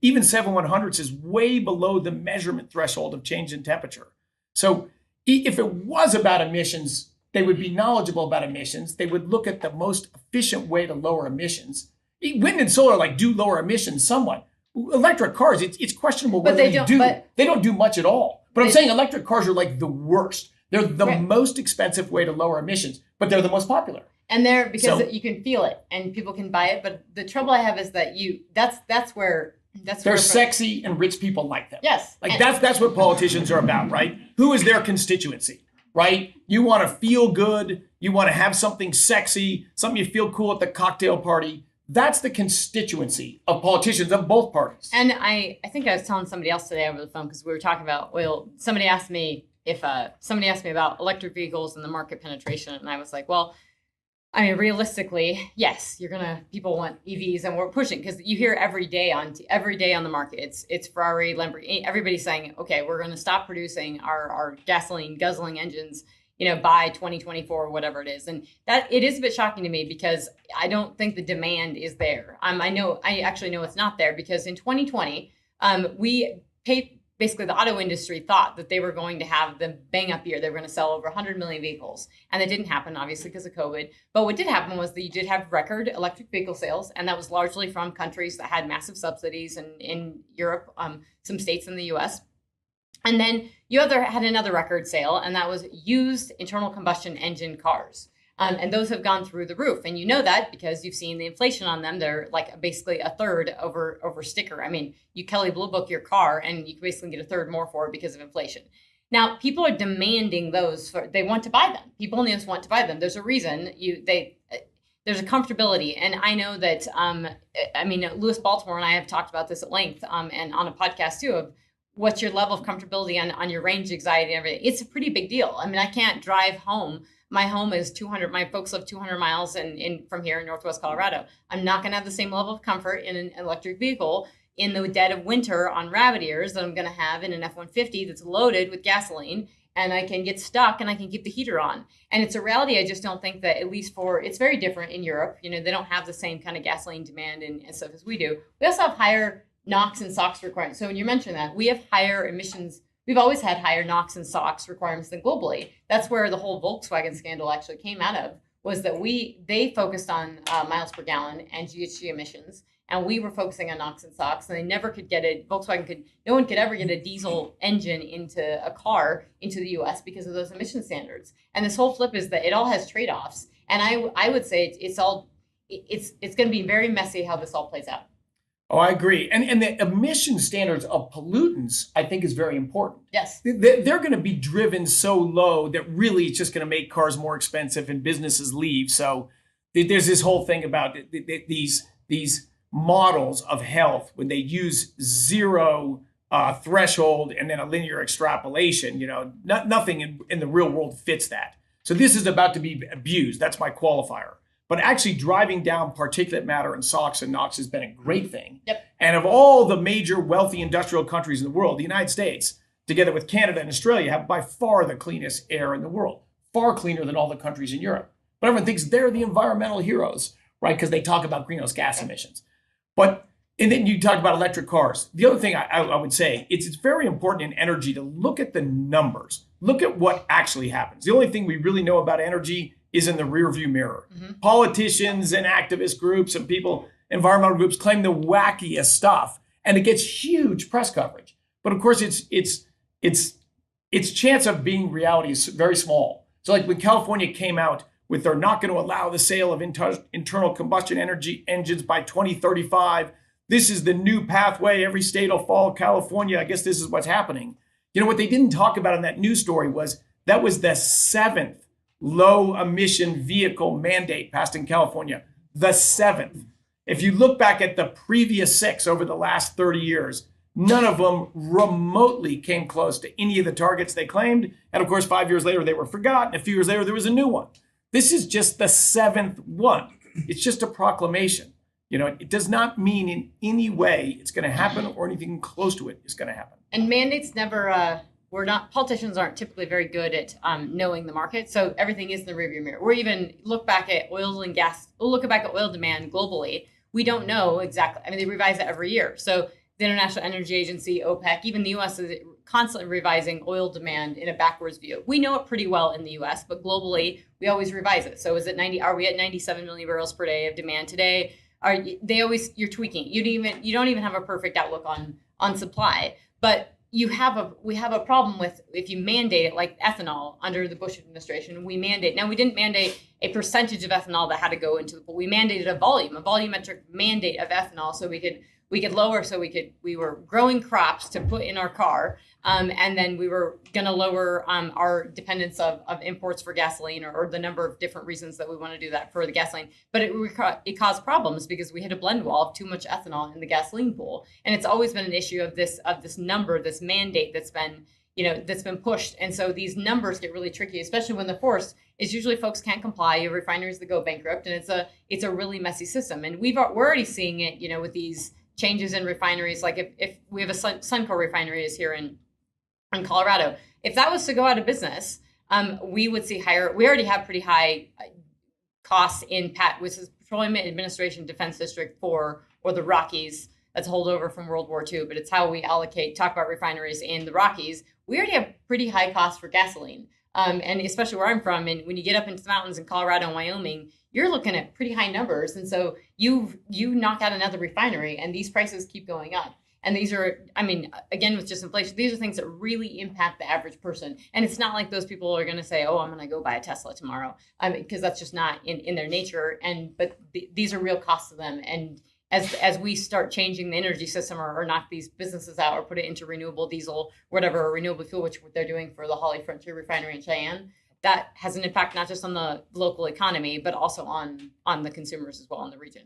Even 7/100ths is way below the measurement threshold of change in temperature. So if it was about emissions, they would be knowledgeable about emissions. They would look at the most efficient way to lower emissions. Wind and solar do lower emissions somewhat. Electric cars, it's questionable what they do. They don't do much at all. But I'm saying electric cars are like the worst. They're the most expensive way to lower emissions, but they're the most popular. And they're because you can feel it and people can buy it. But the trouble I have is that they're sexy and rich people like them. Yes. That's what politicians are about, right? Who is their constituency, right? You want to feel good. You want to have something sexy, something you feel cool at the cocktail party. That's the constituency of politicians of both parties. And I think I was telling somebody else today over the phone because we were talking about oil. Somebody asked me about electric vehicles and the market penetration, and I was like, well, I mean, realistically, yes, people want EVs, and we're pushing because you hear every day on the market. It's Ferrari, Lamborghini. Everybody's saying, okay, we're going to stop producing our gasoline guzzling engines, by 2024 or whatever it is. And that it is a bit shocking to me because I don't think the demand is there. I actually know it's not there because in 2020, basically the auto industry thought that they were going to have the bang up year. They were going to sell over 100 million vehicles. And that didn't happen, obviously, because of COVID. But what did happen was that you did have record electric vehicle sales. And that was largely from countries that had massive subsidies in Europe, some states in the US. And then you had another record sale, and that was used internal combustion engine cars. And those have gone through the roof. And you know that because you've seen the inflation on them. They're like basically a third over sticker. I mean, you Kelley Blue Book your car and you can basically get a third more for it because of inflation. Now, people are demanding those. They want to buy them. People in the US want to buy them. There's a reason there's a comfortability. And I know that, Louis Baltimore and I have talked about this at length and on a podcast too of what's your level of comfortability on your range anxiety and everything. It's a pretty big deal. I mean, I can't drive home. My home is 200. My folks live 200 miles from here in Northwest Colorado. I'm not going to have the same level of comfort in an electric vehicle in the dead of winter on rabbit ears that I'm going to have in an F-150 that's loaded with gasoline, and I can get stuck and I can keep the heater on. And it's a reality. I just don't think that it's very different in Europe. They don't have the same kind of gasoline demand and stuff as we do. We also have higher NOx and SOx requirements. So when you mention that, we have higher emissions. We've always had higher NOx and SOx requirements than globally. That's where the whole Volkswagen scandal actually came out of, was that they focused on miles per gallon and GHG emissions, and we were focusing on NOx and SOx, and they never could get it. No one could ever get a diesel engine into a car into the US because of those emission standards. And this whole flip is that it all has trade-offs. And I would say it's going to be very messy how this all plays out. Oh, I agree. And the emission standards of pollutants, I think, is very important. Yes. They're going to be driven so low that really it's just going to make cars more expensive and businesses leave. So there's this whole thing about these models of health when they use zero threshold and then a linear extrapolation. Nothing in the real world fits that. So this is about to be abused. That's my qualifier. But actually driving down particulate matter and SOx and NOx has been a great thing. Yep. And of all the major wealthy industrial countries in the world, the United States, together with Canada and Australia, have by far the cleanest air in the world, far cleaner than all the countries in Europe. But everyone thinks they're the environmental heroes, right? Because they talk about greenhouse gas emissions. But and then you talked about electric cars. The other thing I would say, it's very important in energy to look at the numbers. Look at what actually happens. The only thing we really know about energy is in the rearview mirror. Politicians and activist groups and people, environmental groups claim the wackiest stuff, and it gets huge press coverage. But of course, its chance of being reality is very small. So like when California came out with they're not going to allow the sale of internal combustion energy engines by 2035. This is the new pathway. Every state will follow California. I guess this is what's happening. You know, what they didn't talk about in that news story was that was the 7th low emission vehicle mandate passed in California. The 7th. If you look back at the previous 6 over the last 30 years, none of them remotely came close to any of the targets they claimed. And of course, 5 years later, they were forgotten. A few years later, there was a new one. This is just the 7th one. It's just a proclamation. You know, it does not mean in any way it's going to happen or anything close to it is going to happen. And mandates never, politicians aren't typically very good at knowing the market. So everything is in the rearview mirror. Or even look back at oil and gas, look back at oil demand globally. We don't know exactly. I mean, they revise it every year. So the International Energy Agency, OPEC, even the U.S. is constantly revising oil demand in a backwards view. We know it pretty well in the U.S., but globally, we always revise it. So is it 90? Are we at 97 million barrels per day of demand today? You're tweaking. You don't even have a perfect outlook on supply. But we have a problem with if you mandate it, like ethanol under the Bush administration. We didn't mandate a percentage of ethanol that had to go into, but we mandated a volumetric mandate of ethanol, so we could lower, we were growing crops to put in our car, and then we were going to lower our dependence of imports for gasoline, or the number of different reasons that we want to do that for the gasoline. But it caused problems because we hit a blend wall of too much ethanol in the gasoline pool, and it's always been an issue of this number, this mandate that's been pushed. And so these numbers get really tricky, especially when the force is usually folks can't comply. You have refineries that go bankrupt, and it's a really messy system. And we're already seeing it, with these changes in refineries. Like if we have a Suncor refinery is here in Colorado, if that was to go out of business, we would see we already have pretty high costs in which is Petroleum Administration Defense District 4, or the Rockies. That's a holdover from World War II, but it's how we talk about refineries in the Rockies. We already have pretty high costs for gasoline. And especially where I'm from, and when you get up into the mountains in Colorado and Wyoming, you're looking at pretty high numbers. And so you knock out another refinery and these prices keep going up. And these are, again, with just inflation, these are things that really impact the average person. And it's not like those people are going to say, oh, I'm going to go buy a Tesla tomorrow, because that's just not in their nature. But these are real costs to them. And as we start changing the energy system, or knock these businesses out, or put it into renewable diesel, whatever, or renewable fuel, which they're doing for the Holly Frontier Refinery in Cheyenne, that has an impact not just on the local economy, but also on the consumers as well in the region.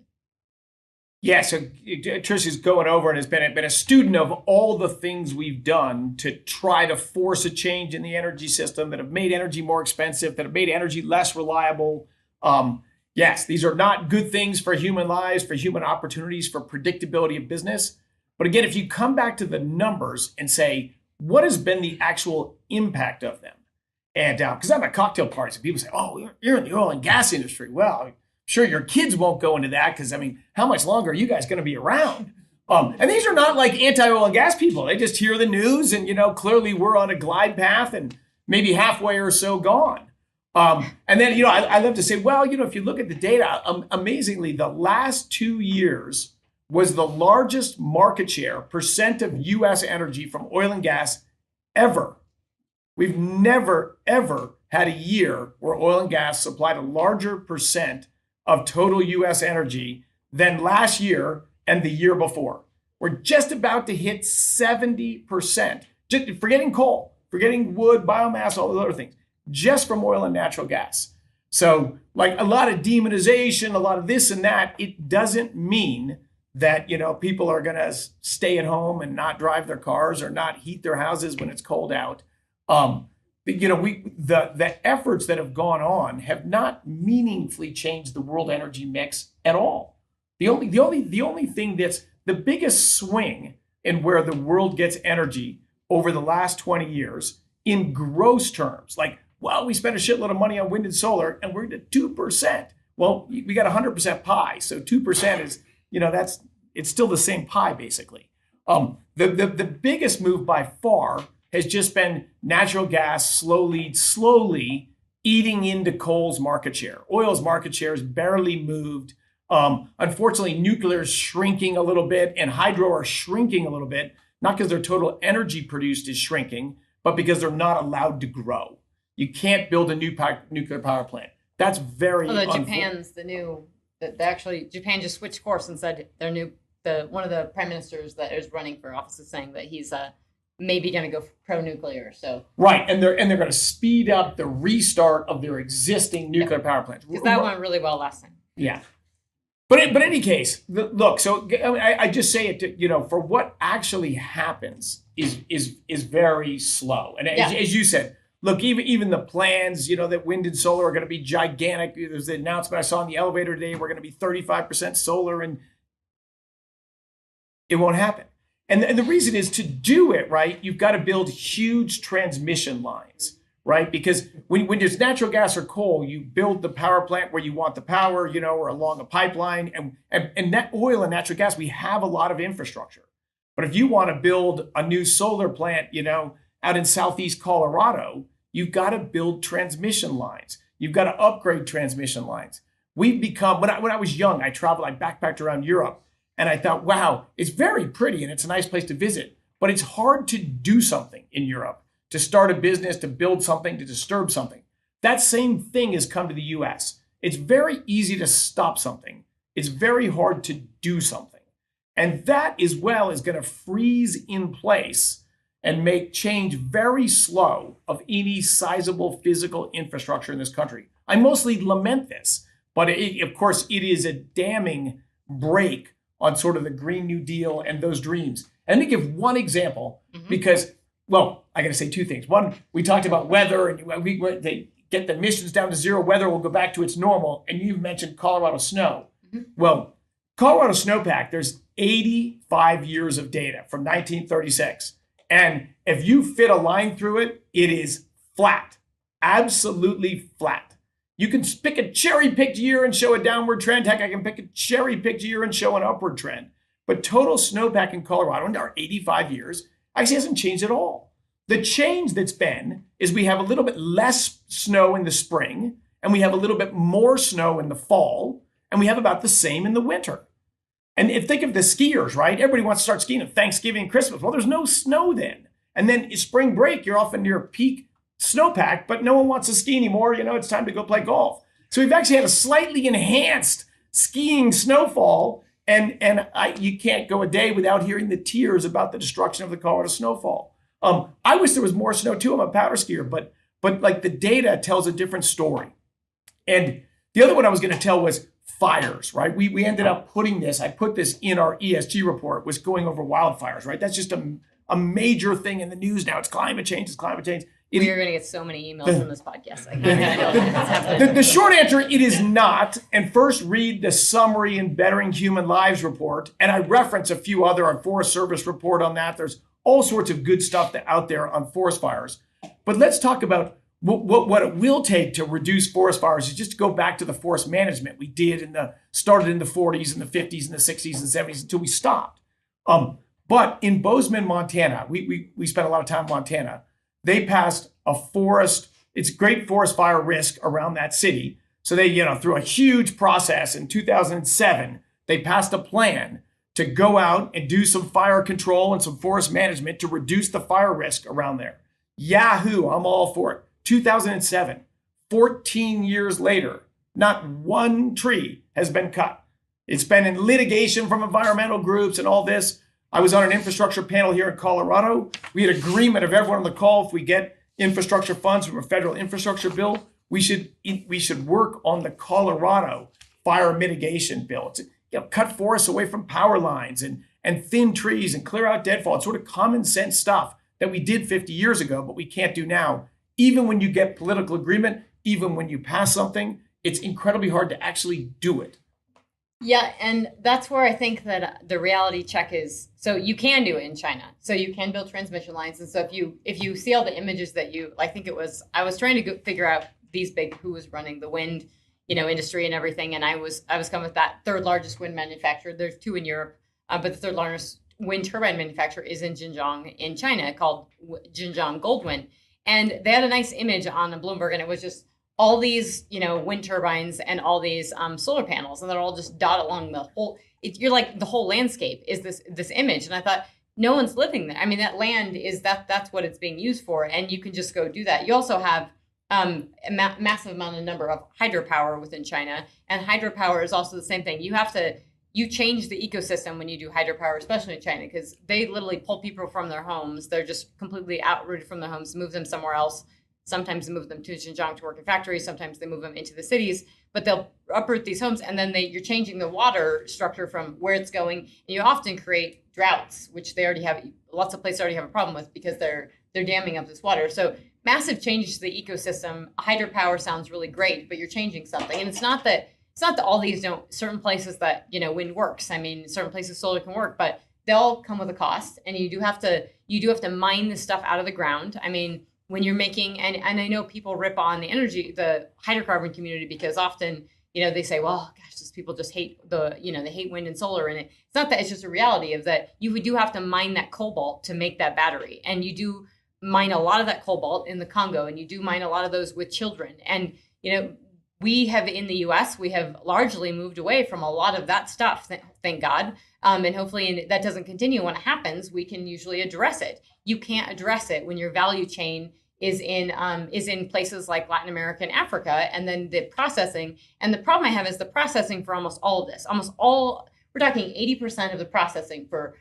Yeah, so Tricia's going over and has been a student of all the things we've done to try to force a change in the energy system that have made energy more expensive, that have made energy less reliable. Yes, these are not good things for human lives, for human opportunities, for predictability of business. But again, if you come back to the numbers and say, what has been the actual impact of them? And because I'm at cocktail parties and people say, oh, you're in the oil and gas industry. Well, I'm sure your kids won't go into that because, how much longer are you guys going to be around? And these are not like anti-oil and gas people. They just hear the news and, clearly we're on a glide path and maybe halfway or so gone. And then, I love to say, well, if you look at the data, amazingly, the last 2 years was the largest market share percent of U.S. energy from oil and gas ever. We've never, ever had a year where oil and gas supplied a larger percent of total U.S. energy than last year and the year before. We're just about to hit 70%, just forgetting coal, forgetting wood, biomass, all those other things, just from oil and natural gas. So like a lot of demonization, a lot of this and that, it doesn't mean that, people are going to stay at home and not drive their cars or not heat their houses when it's cold out. The efforts that have gone on have not meaningfully changed the world energy mix at all. The only thing that's the biggest swing in where the world gets energy over the last 20 years in gross terms, like, well, we spent a shitload of money on wind and solar and we're at 2%. Well, we got 100% pie. So 2% is, it's still the same pie, basically. The biggest move by far has just been natural gas slowly eating into coal's market share. Oil's market share has barely moved. Unfortunately, nuclear is shrinking a little bit and hydro are shrinking a little bit, not because their total energy produced is shrinking, but because they're not allowed to grow. You can't build a new nuclear power plant. That's very Japan's the new, Japan just switched course and said one of the prime ministers that is running for office is saying that he's maybe going to go pro-nuclear. So right, and they're going to speed up the restart of their existing nuclear power plants. Because that went really well last time. Yeah. But in any case, look. So I just say it to, for what actually happens is very slow. And as you said, look, even the plans, that wind and solar are going to be gigantic. There's the announcement I saw in the elevator today. We're going to be 35% solar, and it won't happen. And the reason is to do it right. You've got to build huge transmission lines. Right? Because when there's natural gas or coal, you build the power plant where you want the power, or along a pipeline. And that oil and natural gas, we have a lot of infrastructure. But if you want to build a new solar plant, out in Southeast Colorado, you've got to build transmission lines. You've got to upgrade transmission lines. We've become, when I was young, I backpacked around Europe, and I thought, wow, it's very pretty and it's a nice place to visit, but it's hard to do something in Europe. To start a business, to build something, to disturb something. That same thing has come to the US. It's very easy to stop something. It's very hard to do something. And that as well is going to freeze in place and make change very slow of any sizable physical infrastructure in this country. I mostly lament this, but of course it is a damning break on sort of the Green New Deal and those dreams. And let me give one example because well, I got to say two things. One, we talked about weather, and they get the emissions down to zero. Weather will go back to its normal. And you mentioned Colorado snow. Well, Colorado snowpack, there's 85 years of data from 1936. And if you fit a line through it, it is flat, absolutely flat. You can pick a cherry-picked year and show a downward trend. Heck, I can pick a cherry-picked year and show an upward trend. But total snowpack in Colorado in our 85 years actually hasn't changed at all. The change that's been is we have a little bit less snow in the spring, and we have a little bit more snow in the fall, and we have about the same in the winter. And think of the skiers, right? Everybody wants to start skiing at Thanksgiving and Christmas. Well, there's no snow then. And then spring break, you're often near peak snowpack, but no one wants to ski anymore. It's time to go play golf. So we've actually had a slightly enhanced skiing snowfall. And you can't go a day without hearing the tears about the destruction of the Colorado snowfall. I wish there was more snow too. I'm a powder skier, but like the data tells a different story. And the other one I was going to tell was fires, right? We ended up I put this in our ESG report, was going over wildfires, right? That's just a major thing in the news now. It's climate change. We're going to get so many emails in this podcast. The short answer, it is not. And first read the summary in Bettering Human Lives report. And I reference a few other on Forest Service report on that. There's all sorts of good stuff out there on forest fires. But let's talk about what it will take to reduce forest fires is just to go back to the forest management we did started in the 40s and the 50s and the 60s and 70s until we stopped. But in Bozeman, Montana, we spent a lot of time in Montana. They passed it's great forest fire risk around that city. So they, through a huge process in 2007, they passed a plan to go out and do some fire control and some forest management to reduce the fire risk around there. Yahoo, I'm all for it. 2007, 14 years later, not one tree has been cut. It's been in litigation from environmental groups and all this. I was on an infrastructure panel here in Colorado. We had agreement of everyone on the call. If we get infrastructure funds from a federal infrastructure bill, we should work on the Colorado fire mitigation bill. It's, cut forests away from power lines and thin trees and clear out deadfall. It's sort of common sense stuff that we did 50 years ago, but we can't do now. Even when you get political agreement, even when you pass something, it's incredibly hard to actually do it. Yeah, and that's where I think that the reality check is, so you can do it in China. So you can build transmission lines. And so if you see all the images that I was trying to figure out who was running the wind, industry and everything. And I was coming with that third largest wind manufacturer. There's two in Europe. but the third largest wind turbine manufacturer is in Xinjiang in China, called Xinjiang Goldwind. And they had a nice image on Bloomberg, and it was just all these, wind turbines and all these solar panels, and they're all just dotted along the whole. You're like, the whole landscape is this image, and I thought, no one's living there. I mean, that land is that's what it's being used for, and you can just go do that. You also have a massive number of hydropower within China, and hydropower is also the same thing. You change the ecosystem when you do hydropower, especially in China, because they literally pull people from their homes. They're just completely outrooted from their homes, move them somewhere else. Sometimes they move them to Xinjiang to work in factories. Sometimes they move them into the cities, but they'll uproot these homes, and then you're changing the water structure from where it's going. And you often create droughts, which they already have. Lots of places already have a problem with because they're damming up this water. So massive changes to the ecosystem. Hydropower sounds really great, but you're changing something, and it's not that all these don't. Certain places that wind works. I mean, certain places solar can work, but they all come with a cost, and you do have to mine this stuff out of the ground. I mean, when you're making, and I know people rip on the hydrocarbon community, because often, they say, well, gosh, these people just hate they hate wind and solar. And it's not that, it's just a reality of that you do have to mine that cobalt to make that battery. And you do mine a lot of that cobalt in the Congo, and you do mine a lot of those with children. And, we have in the US, we have largely moved away from a lot of that stuff, thank God. And hopefully that doesn't continue. When it happens, we can usually address it. You can't address it when your value chain is in places like Latin America and Africa, and then the processing. And the problem I have is the processing for almost all of this. We're talking 80% of the processing for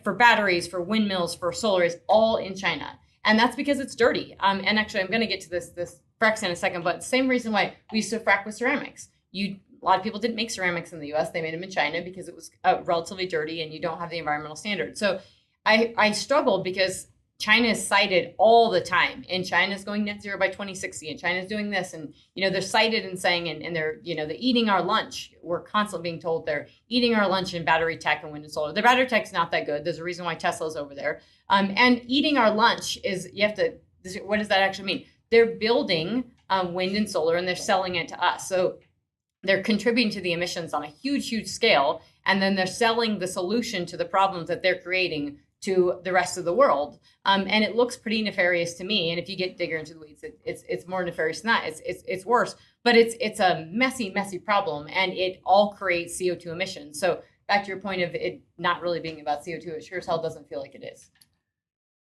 batteries, for windmills, for solar is all in China. And that's because it's dirty. And actually, I'm going to get to this fracs in a second, but same reason why we used to frac with ceramics. A lot of people didn't make ceramics in the US. They made them in China because it was relatively dirty, and you don't have the environmental standards. So I struggled because China is cited all the time, and China's going net zero by 2060, and China's doing this, and they're cited and saying, and they're they're eating our lunch. We're constantly being told they're eating our lunch in battery tech and wind and solar. The battery tech's not that good. There's a reason why Tesla's over there. And eating our lunch is, what does that actually mean? They're building wind and solar, and they're selling it to us. So they're contributing to the emissions on a huge, huge scale, and then they're selling the solution to the problems that they're creating to the rest of the world. And it looks pretty nefarious to me. And if you get digger into the weeds, it's more nefarious than that. It's worse, but it's a messy, messy problem, and it all creates CO2 emissions. So back to your point of it not really being about CO2, it sure as hell doesn't feel like it is.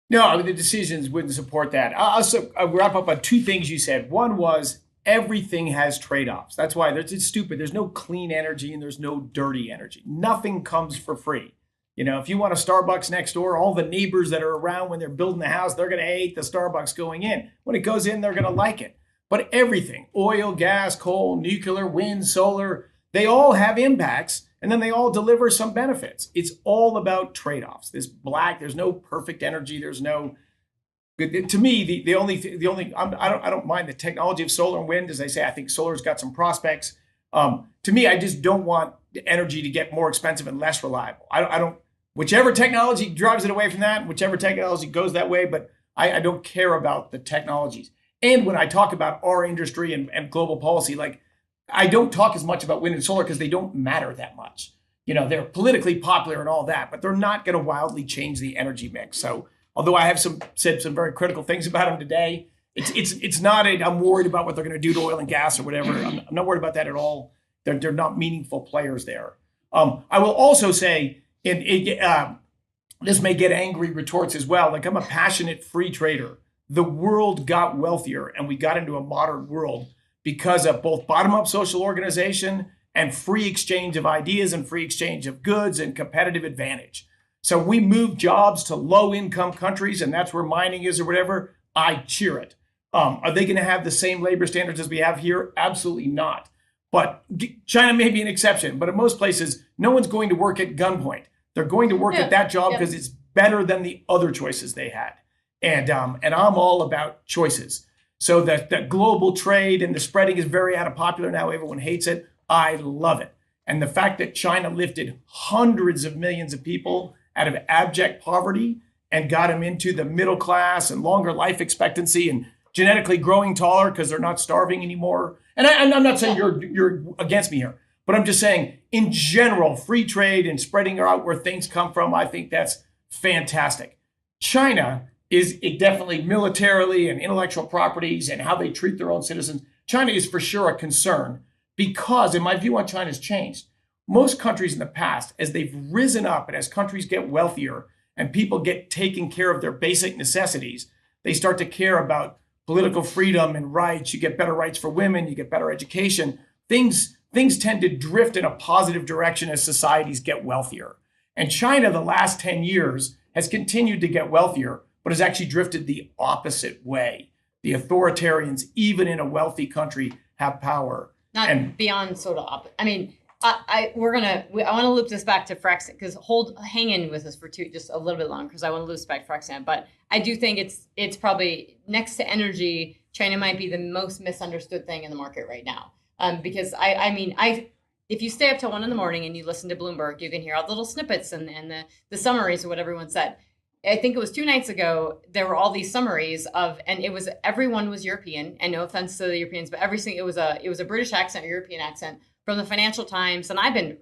No, I mean, the decisions wouldn't support that. I'll wrap up on two things you said. One was everything has trade-offs. That's why it's stupid. There's no clean energy and there's no dirty energy. Nothing comes for free. If you want a Starbucks next door, all the neighbors that are around when they're building the house, they're going to hate the Starbucks going in. When it goes in, they're going to like it. But everything, oil, gas, coal, nuclear, wind, solar, they all have impacts, and then they all deliver some benefits. It's all about trade-offs. There's no perfect energy. There's no, to me, I don't mind the technology of solar and wind. As I say, I think solar's got some prospects. To me, I just don't want energy to get more expensive and less reliable. I don't. Whichever technology drives it away from that, whichever technology goes that way, but I don't care about the technologies. And when I talk about our industry and global policy, I don't talk as much about wind and solar because they don't matter that much. They're politically popular and all that, but they're not going to wildly change the energy mix. So although I have said some very critical things about them today, it's not I'm worried about what they're going to do to oil and gas or whatever. I'm not worried about that at all. They're not meaningful players there. I will also say, this may get angry retorts as well. I'm a passionate free trader. The world got wealthier, and we got into a modern world because of both bottom-up social organization and free exchange of ideas and free exchange of goods and competitive advantage. So we move jobs to low-income countries, and that's where mining is or whatever. I cheer it. Are they going to have the same labor standards as we have here? Absolutely not. But China may be an exception. But in most places, no one's going to work at gunpoint. They're going to work at that job because it's better than the other choices they had. And I'm all about choices. So that global trade and the spreading is very unpopular now. Everyone hates it. I love it. And the fact that China lifted hundreds of millions of people out of abject poverty and got them into the middle class and longer life expectancy and genetically growing taller because they're not starving anymore. And I'm not saying you're against me here. But I'm just saying, in general, free trade and spreading out where things come from, I think that's fantastic. China is definitely militarily and intellectual properties and how they treat their own citizens. China is for sure a concern because, in my view on China has changed. Most countries in the past, as they've risen up and as countries get wealthier and people get taken care of their basic necessities, they start to care about political freedom and rights. You get better rights for women, you get better education. Things tend to drift in a positive direction as societies get wealthier. And China, the last 10 years, has continued to get wealthier, but has actually drifted the opposite way. The authoritarians, even in a wealthy country, have power. Not beyond sort of I mean, I want to loop this back to frac because hang in with us for just a little bit longer because I want to loop back to frac. But I do think it's probably next to energy, China might be the most misunderstood thing in the market right now. Because if you stay up till 1 a.m. and you listen to Bloomberg, you can hear all the little snippets and the summaries of what everyone said. I think it was 2 nights ago, there were all these summaries and it was, everyone was European, and no offense to the Europeans, but it was a British accent, or European accent from the Financial Times. And I've been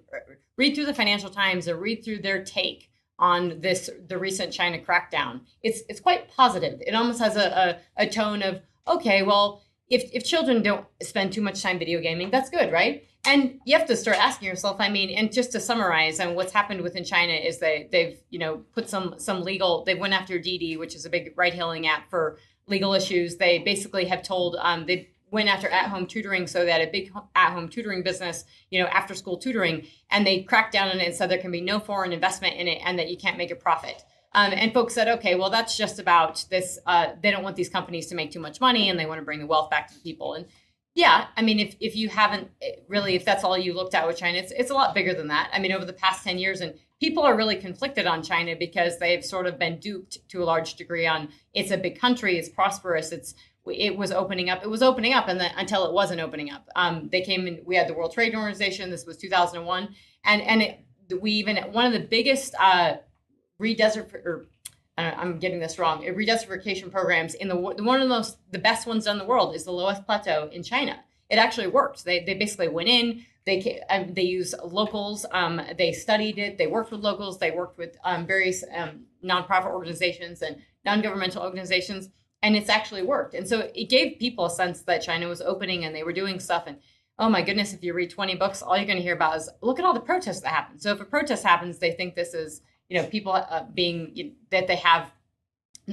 read through the Financial Times or read through their take on the recent China crackdown. It's quite positive. It almost has a tone of, okay, well, if children don't spend too much time video gaming, that's good, right? And you have to start asking yourself, and just to summarize, and what's happened within China is they've put some legal, they went after Didi, which is a big ride-hailing app, for legal issues. They basically have told, they went after at-home tutoring, so they had a big at-home tutoring business, after-school tutoring, and they cracked down on it and said there can be no foreign investment in it and that you can't make a profit. And folks said, okay, well, that's just about this. They don't want these companies to make too much money and they want to bring the wealth back to the people. And yeah, if you haven't really, if that's all you looked at with China, it's a lot bigger than that. Over the past 10 years, and people are really conflicted on China because they've sort of been duped to a large degree on it's a big country, it's prosperous, it was opening up, and then until it wasn't opening up. They came in, we had the World Trade Organization, this was 2001, we even, one of the biggest I'm getting this wrong. Redesertification programs in one of the best ones done in the world is the Loess Plateau in China. It actually worked. They basically went in. They used locals. They studied it. They worked with locals. They worked with various nonprofit organizations and non-governmental organizations, and it's actually worked. And so it gave people a sense that China was opening and they were doing stuff. And oh my goodness, if you read 20 books, all you're going to hear about is look at all the protests that happen. So if a protest happens, they think this is people that they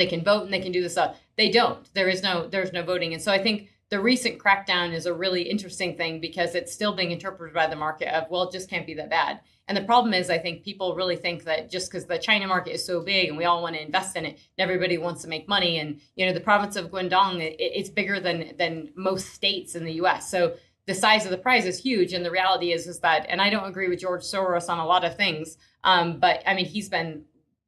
can vote and they can do this stuff. They don't. There's no voting. And so I think the recent crackdown is a really interesting thing because it's still being interpreted by the market of, well, it just can't be that bad. And the problem is, I think people really think that just because the China market is so big and we all want to invest in it, and everybody wants to make money. And, the province of Guangdong, it's bigger than most states in the US. So the size of the prize is huge. And the reality is that, and I don't agree with George Soros on a lot of things, but he's been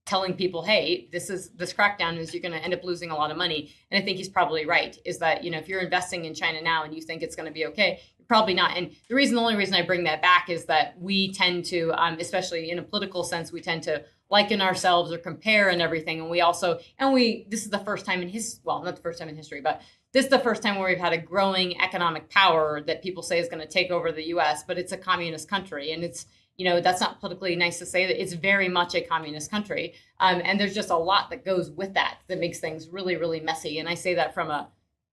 telling people, hey, this crackdown is you're going to end up losing a lot of money. And I think he's probably right, is that, if you're investing in China now and you think it's going to be okay, you're probably not. And the only reason I bring that back is that we tend to, especially in a political sense, we tend to liken ourselves or compare and everything. And this is the first time not the first time in history, but this is the first time where we've had a growing economic power that people say is going to take over the US, but it's a communist country. And it's, that's not politically nice to say, that it's very much a communist country. And there's just a lot that goes with that makes things really, really messy. And I say that from a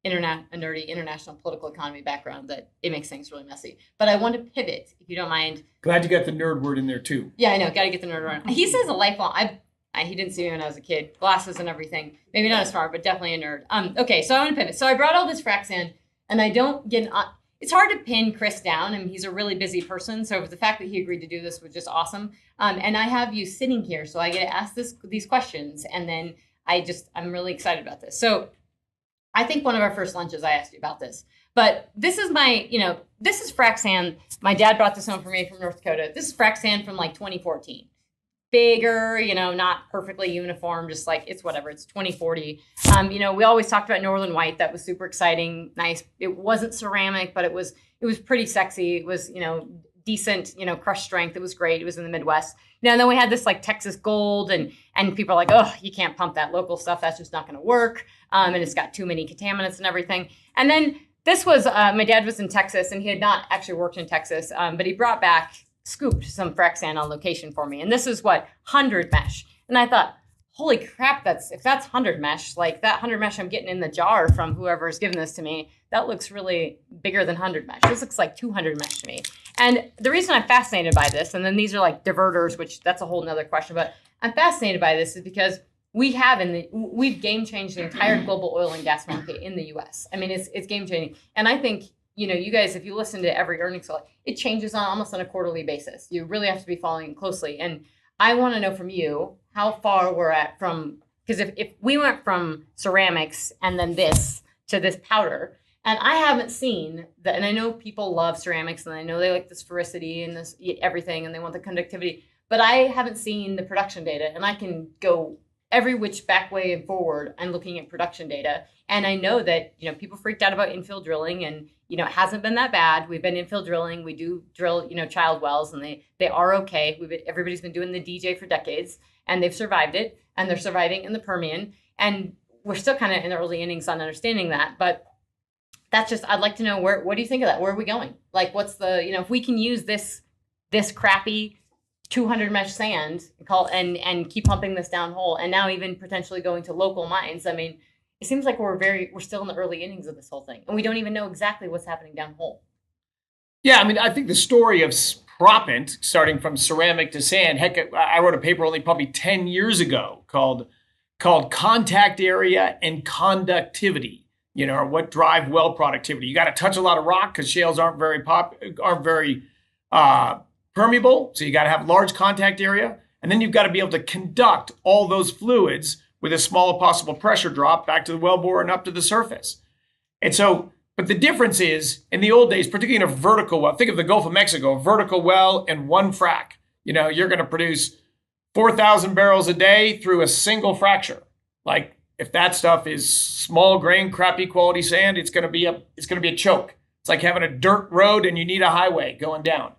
nerdy international political economy background, that it makes things really messy. But I want to pivot, if you don't mind. Glad you got the nerd word in there too. Yeah, I know. Got to get the nerd word. He says a lifelong. He didn't see me when I was a kid. Glasses and everything. Maybe not as far, but definitely a nerd. Okay, so I want to pivot. So I brought all this frac sand, and I don't get it's hard to pin Chris down. He's a really busy person. So the fact that he agreed to do this was just awesome. And I have you sitting here, so I get to ask these questions. And then I'm really excited about this. So I think one of our first lunches, I asked you about this. But this is this is frac sand. My dad brought this home for me from North Dakota. This is frac sand from 2014. Bigger, not perfectly uniform, just it's whatever, it's 2040. We always talked about Northern White. That was super exciting, nice. It wasn't ceramic, but it was pretty sexy. It was, decent, crush strength. It was great. It was in the Midwest. And then we had this Texas Gold and people are like, oh, you can't pump that local stuff. That's just not going to work. And it's got too many contaminants and everything. And then this was, my dad was in Texas, and he had not actually worked in Texas, but he brought back, scooped some frac sand on location for me. And this is 100 mesh. And I thought, holy crap, if that's 100 mesh, like that 100 mesh I'm getting in the jar from whoever's giving this to me, that looks really bigger than 100 mesh. This looks like 200 mesh to me. And the reason I'm fascinated by this, and then these are like diverters, which that's a whole nother question, but I'm fascinated by this is because we've game changed the entire global oil and gas market in the US. I mean, it's game changing. And I think, you guys, if you listen to every earnings call, it changes almost on a quarterly basis. You really have to be following closely. And I want to know from you how far we're at from, because if we went from ceramics and then this to this powder, and I haven't seen that, and I know people love ceramics and I know they like the sphericity and this everything and they want the conductivity, but I haven't seen the production data, and I can go every which back way and forward and looking at production data. And I know that, people freaked out about infill drilling, and, it hasn't been that bad. We've been infill drilling. We do drill, child wells, and they are okay. Everybody's been doing the DJ for decades, and they've survived it, and they're surviving in the Permian. And we're still kind of in the early innings on understanding that. But that's just, I'd like to know what do you think of that? Where are we going? Like, what's the, if we can use this crappy 200 mesh sand and keep pumping this down hole, and now even potentially going to local mines. I mean, it seems like we're still in the early innings of this whole thing, and we don't even know exactly what's happening down hole. Yeah, I mean, I think the story of proppant, starting from ceramic to sand, heck, I wrote a paper only probably 10 years ago called Contact Area and Conductivity, or what drive well productivity. You got to touch a lot of rock because shales aren't very permeable, so you got to have large contact area, and then you've got to be able to conduct all those fluids with as small a possible pressure drop back to the wellbore and up to the surface. And so, but the difference is, in the old days, particularly in a vertical well, think of the Gulf of Mexico, a vertical well and one frac. You're going to produce 4,000 barrels a day through a single fracture. Like, if that stuff is small grain, crappy quality sand, it's going to be a choke. It's like having a dirt road and you need a highway going down.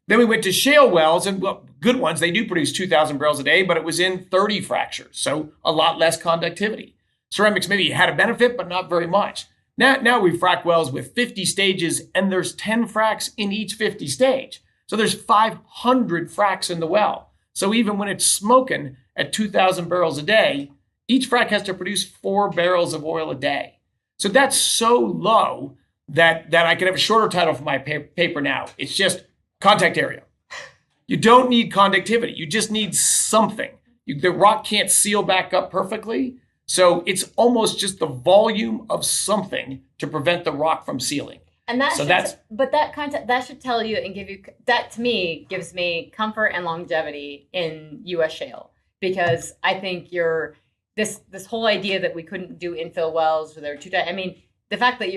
Then we went to shale wells, and good ones, they do produce 2,000 barrels a day, but it was in 30 fractures, so a lot less conductivity. Ceramics maybe had a benefit, but not very much. Now we frac wells with 50 stages, and there's 10 fracs in each 50 stage. So there's 500 fracs in the well. So even when it's smoking at 2,000 barrels a day, each frac has to produce 4 barrels of oil a day. So that's so low that I could have a shorter title for my paper now. It's just contact area. You don't need conductivity. You just need something. The rock can't seal back up perfectly. So it's almost just the volume of something to prevent the rock from sealing. And that should tell you and give you, that to me gives me comfort and longevity in US shale, because I think this whole idea that we couldn't do infill wells or they're too tight. I mean, the fact that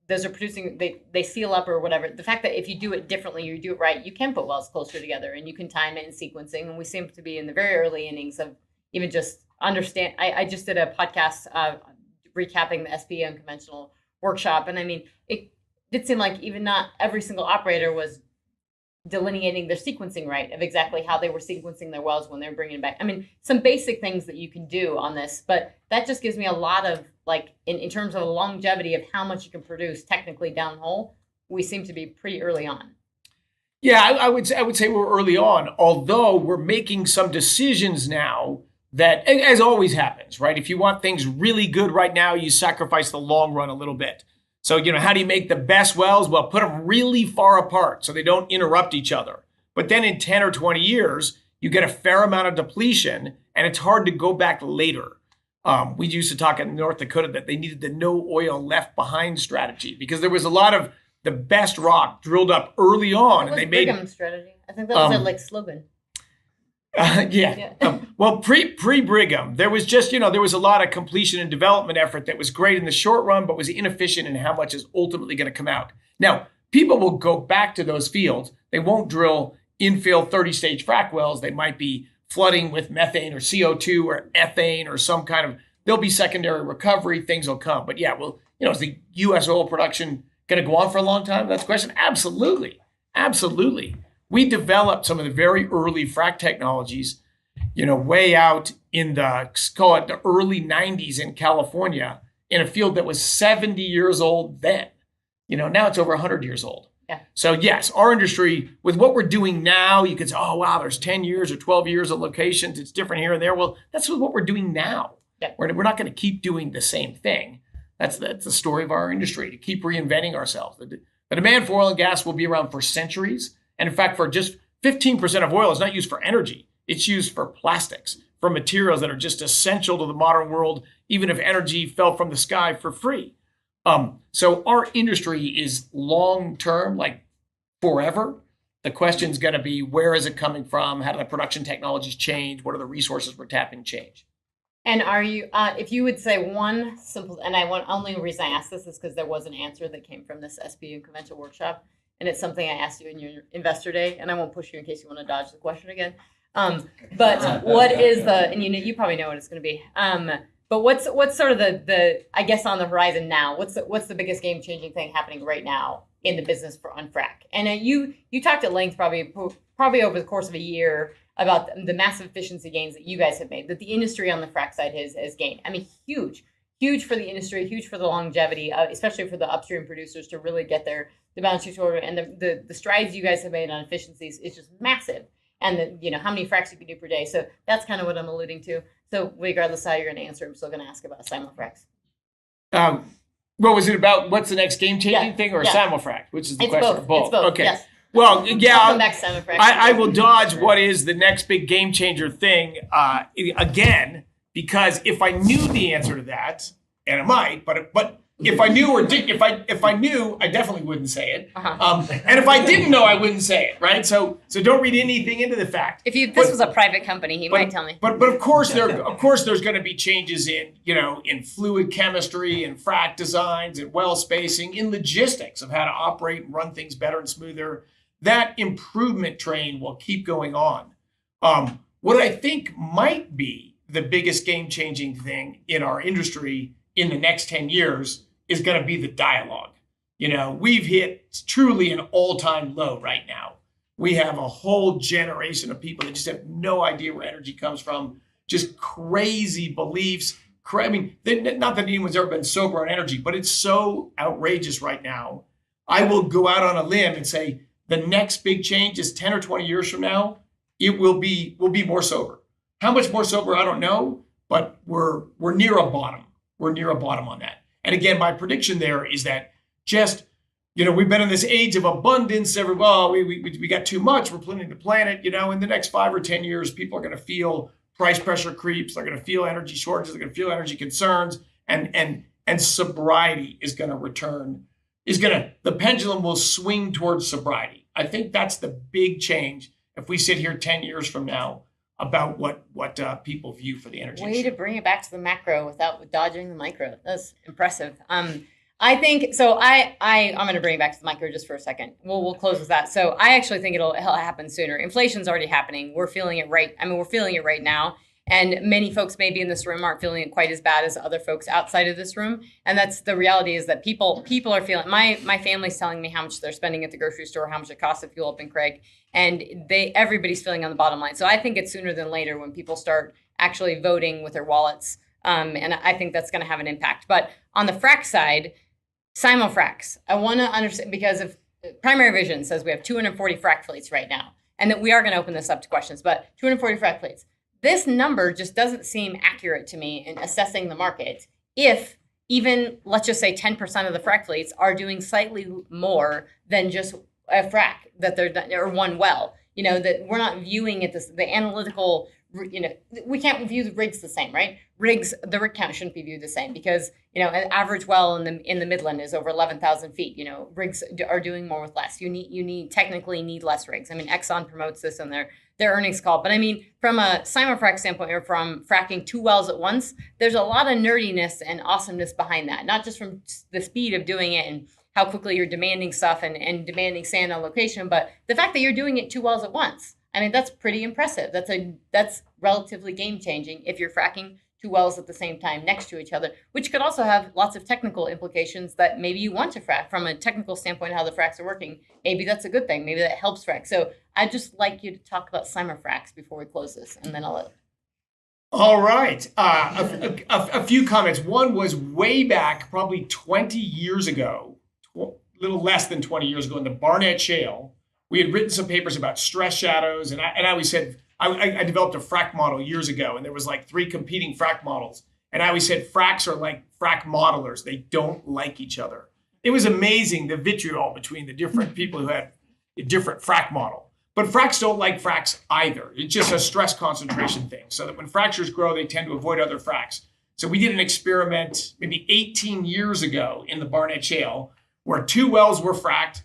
those are producing, they seal up or whatever. The fact that if you do it differently, you do it right, you can put wells closer together and you can time it in sequencing. And we seem to be in the very early innings of even just understand. I just did a podcast recapping the SPE unconventional workshop. And I mean, it did seem like even not every single operator was delineating their sequencing right of exactly how they were sequencing their wells when they're bringing it back. I mean, some basic things that you can do on this, but that just gives me a lot of, like, in terms of longevity of how much you can produce technically downhole, we seem to be pretty early on. Yeah, I would say we're early on, although we're making some decisions now that, as always happens, right? If you want things really good right now, you sacrifice the long run a little bit. So, how do you make the best wells? Well, put them really far apart so they don't interrupt each other. But then in 10 or 20 years, you get a fair amount of depletion, and it's hard to go back later. We used to talk in North Dakota that they needed the no oil left behind strategy because there was a lot of the best rock drilled up early on. That was Brigham's strategy. I think that was their slogan. Well, pre-Brigham, there was just, there was a lot of completion and development effort that was great in the short run, but was inefficient in how much is ultimately going to come out. Now, people will go back to those fields. They won't drill infill 30-stage frac wells. They might be flooding with methane or CO2 or ethane or some kind of, there'll be secondary recovery, things will come. But yeah, well, is the U.S. oil production going to go on for a long time? That's the question. Absolutely. Absolutely. We developed some of the very early frac technologies, way out in the early 90s in California. in a field that was 70 years old then. Now it's over 100 years old. Yeah. So yes, our industry, with what we're doing now, you could say, oh, wow, there's 10 years or 12 years of locations. It's different here and there. Well, that's what we're doing now. Yeah. We're not going to keep doing the same thing. That's the story of our industry, to keep reinventing ourselves. The demand for oil and gas will be around for centuries. And in fact, for just 15% of oil is not used for energy. It's used for plastics, for materials that are just essential to the modern world, even if energy fell from the sky for free. So our industry is long-term, like forever. The question's going to be, where is it coming from? How do the production technologies change? What are the resources we're tapping change? And are you, if you would say one simple, and only reason I asked this is because there was an answer that came from this SBU and convention workshop, and it's something I asked you in your investor day, and I won't push you in case you want to dodge the question again. But what is and you probably know what it's going to be. But what's sort of the I guess on the horizon now? What's the biggest game changing thing happening right now in the business on frac? And you talked at length probably over the course of a year about the massive efficiency gains that you guys have made, that the industry on the frac side has gained. I mean, huge for the industry, huge for the longevity, especially for the upstream producers to really get the balance sheet order, and the strides you guys have made on efficiencies is just massive. And how many fracs you can do per day. So that's kind of what I'm alluding to. So regardless of how you're going to answer, I'm still going to ask about simul-fracs. What was it about? What's the next game-changing thing, or simul-frac? Which is the question? Both. It's both. Okay. Yes. Well, yeah. I'll come back to simul-frac. I will dodge what is the next big game changer thing again, because if I knew the answer to that, and I might, but if I knew if I knew, I definitely wouldn't say it. And if I didn't know, I wouldn't say it. Right. So don't read anything into the fact. If this was a private company, he might tell me. But of course there's going to be changes in fluid chemistry and frac designs and well spacing, in logistics of how to operate and run things better and smoother. That improvement train will keep going on. What I think might be the biggest game changing thing in our industry in the next 10 years is going to be the dialogue. We've hit truly an all-time low right now. We have a whole generation of people that just have no idea where energy comes from, just crazy beliefs. I mean, not that anyone's ever been sober on energy, but it's so outrageous right now. I will go out on a limb and say the next big change is 10 or 20 years from now, it will be more sober. How much more sober, I don't know, but we're near a bottom. We're near a bottom on that. And again, my prediction there is that just, we've been in this age of abundance. We got too much. We're polluting the planet. In the next 5 or 10 years, people are going to feel price pressure creeps. They're going to feel energy shortages. They're going to feel energy concerns. And sobriety is going to return. The pendulum will swing towards sobriety. I think that's the big change if we sit here 10 years from now about what people view for the energy Way issue. to bring it back to the macro without dodging the micro. That's impressive. I think so. I'm going to bring it back to the micro just for a second. We'll close with that. So I actually think it'll happen sooner. Inflation's already happening. We're feeling it right. We're feeling it right now. And many folks maybe in this room aren't feeling it quite as bad as other folks outside of this room. And that's the reality, is that people are feeling. My family's telling me how much they're spending at the grocery store, how much it costs to fuel up in Craig, and everybody's feeling on the bottom line. So I think it's sooner than later when people start actually voting with their wallets, and I think that's going to have an impact. But on the frac side, simul-fracs, I want to understand, because if Primary Vision says we have 240 frac fleets right now, and that we are going to open this up to questions, but 240 frac fleets. This number just doesn't seem accurate to me in assessing the market. If even, let's just say 10% of the frac fleets are doing slightly more than just a frac that they're done, or one well, that we're not viewing it the analytical, we can't view the rigs the same, right? The rig count shouldn't be viewed the same, because, an average well in the Midland is over 11,000 feet. Rigs are doing more with less. You technically need less rigs. Exxon promotes this in their earnings call. But from a simul-frac standpoint, or from fracking 2 wells at once, there's a lot of nerdiness and awesomeness behind that. Not just from the speed of doing it and how quickly you're demanding stuff and demanding sand on location, but the fact that you're doing it 2 wells at once. That's pretty impressive. That's relatively game changing if you're fracking 2 wells at the same time next to each other, which could also have lots of technical implications that maybe you want to frac from a technical standpoint, how the fracs are working. Maybe that's a good thing. Maybe that helps frac. So I'd just like you to talk about simul-fracs before we close this, and then I'll let All right. A few comments. One was way back, probably 20 years ago, a little less than 20 years ago in the Barnett Shale. We had written some papers about stress shadows. And I always said, I developed a frac model years ago, and there was like 3 competing frac models. And I always said fracs are like frac modelers. They don't like each other. It was amazing, the vitriol between the different people who had a different frac model. But fracs don't like fracs either. It's just a stress concentration thing. So that when fractures grow, they tend to avoid other fracs. So we did an experiment maybe 18 years ago in the Barnett Shale where 2 wells were fracked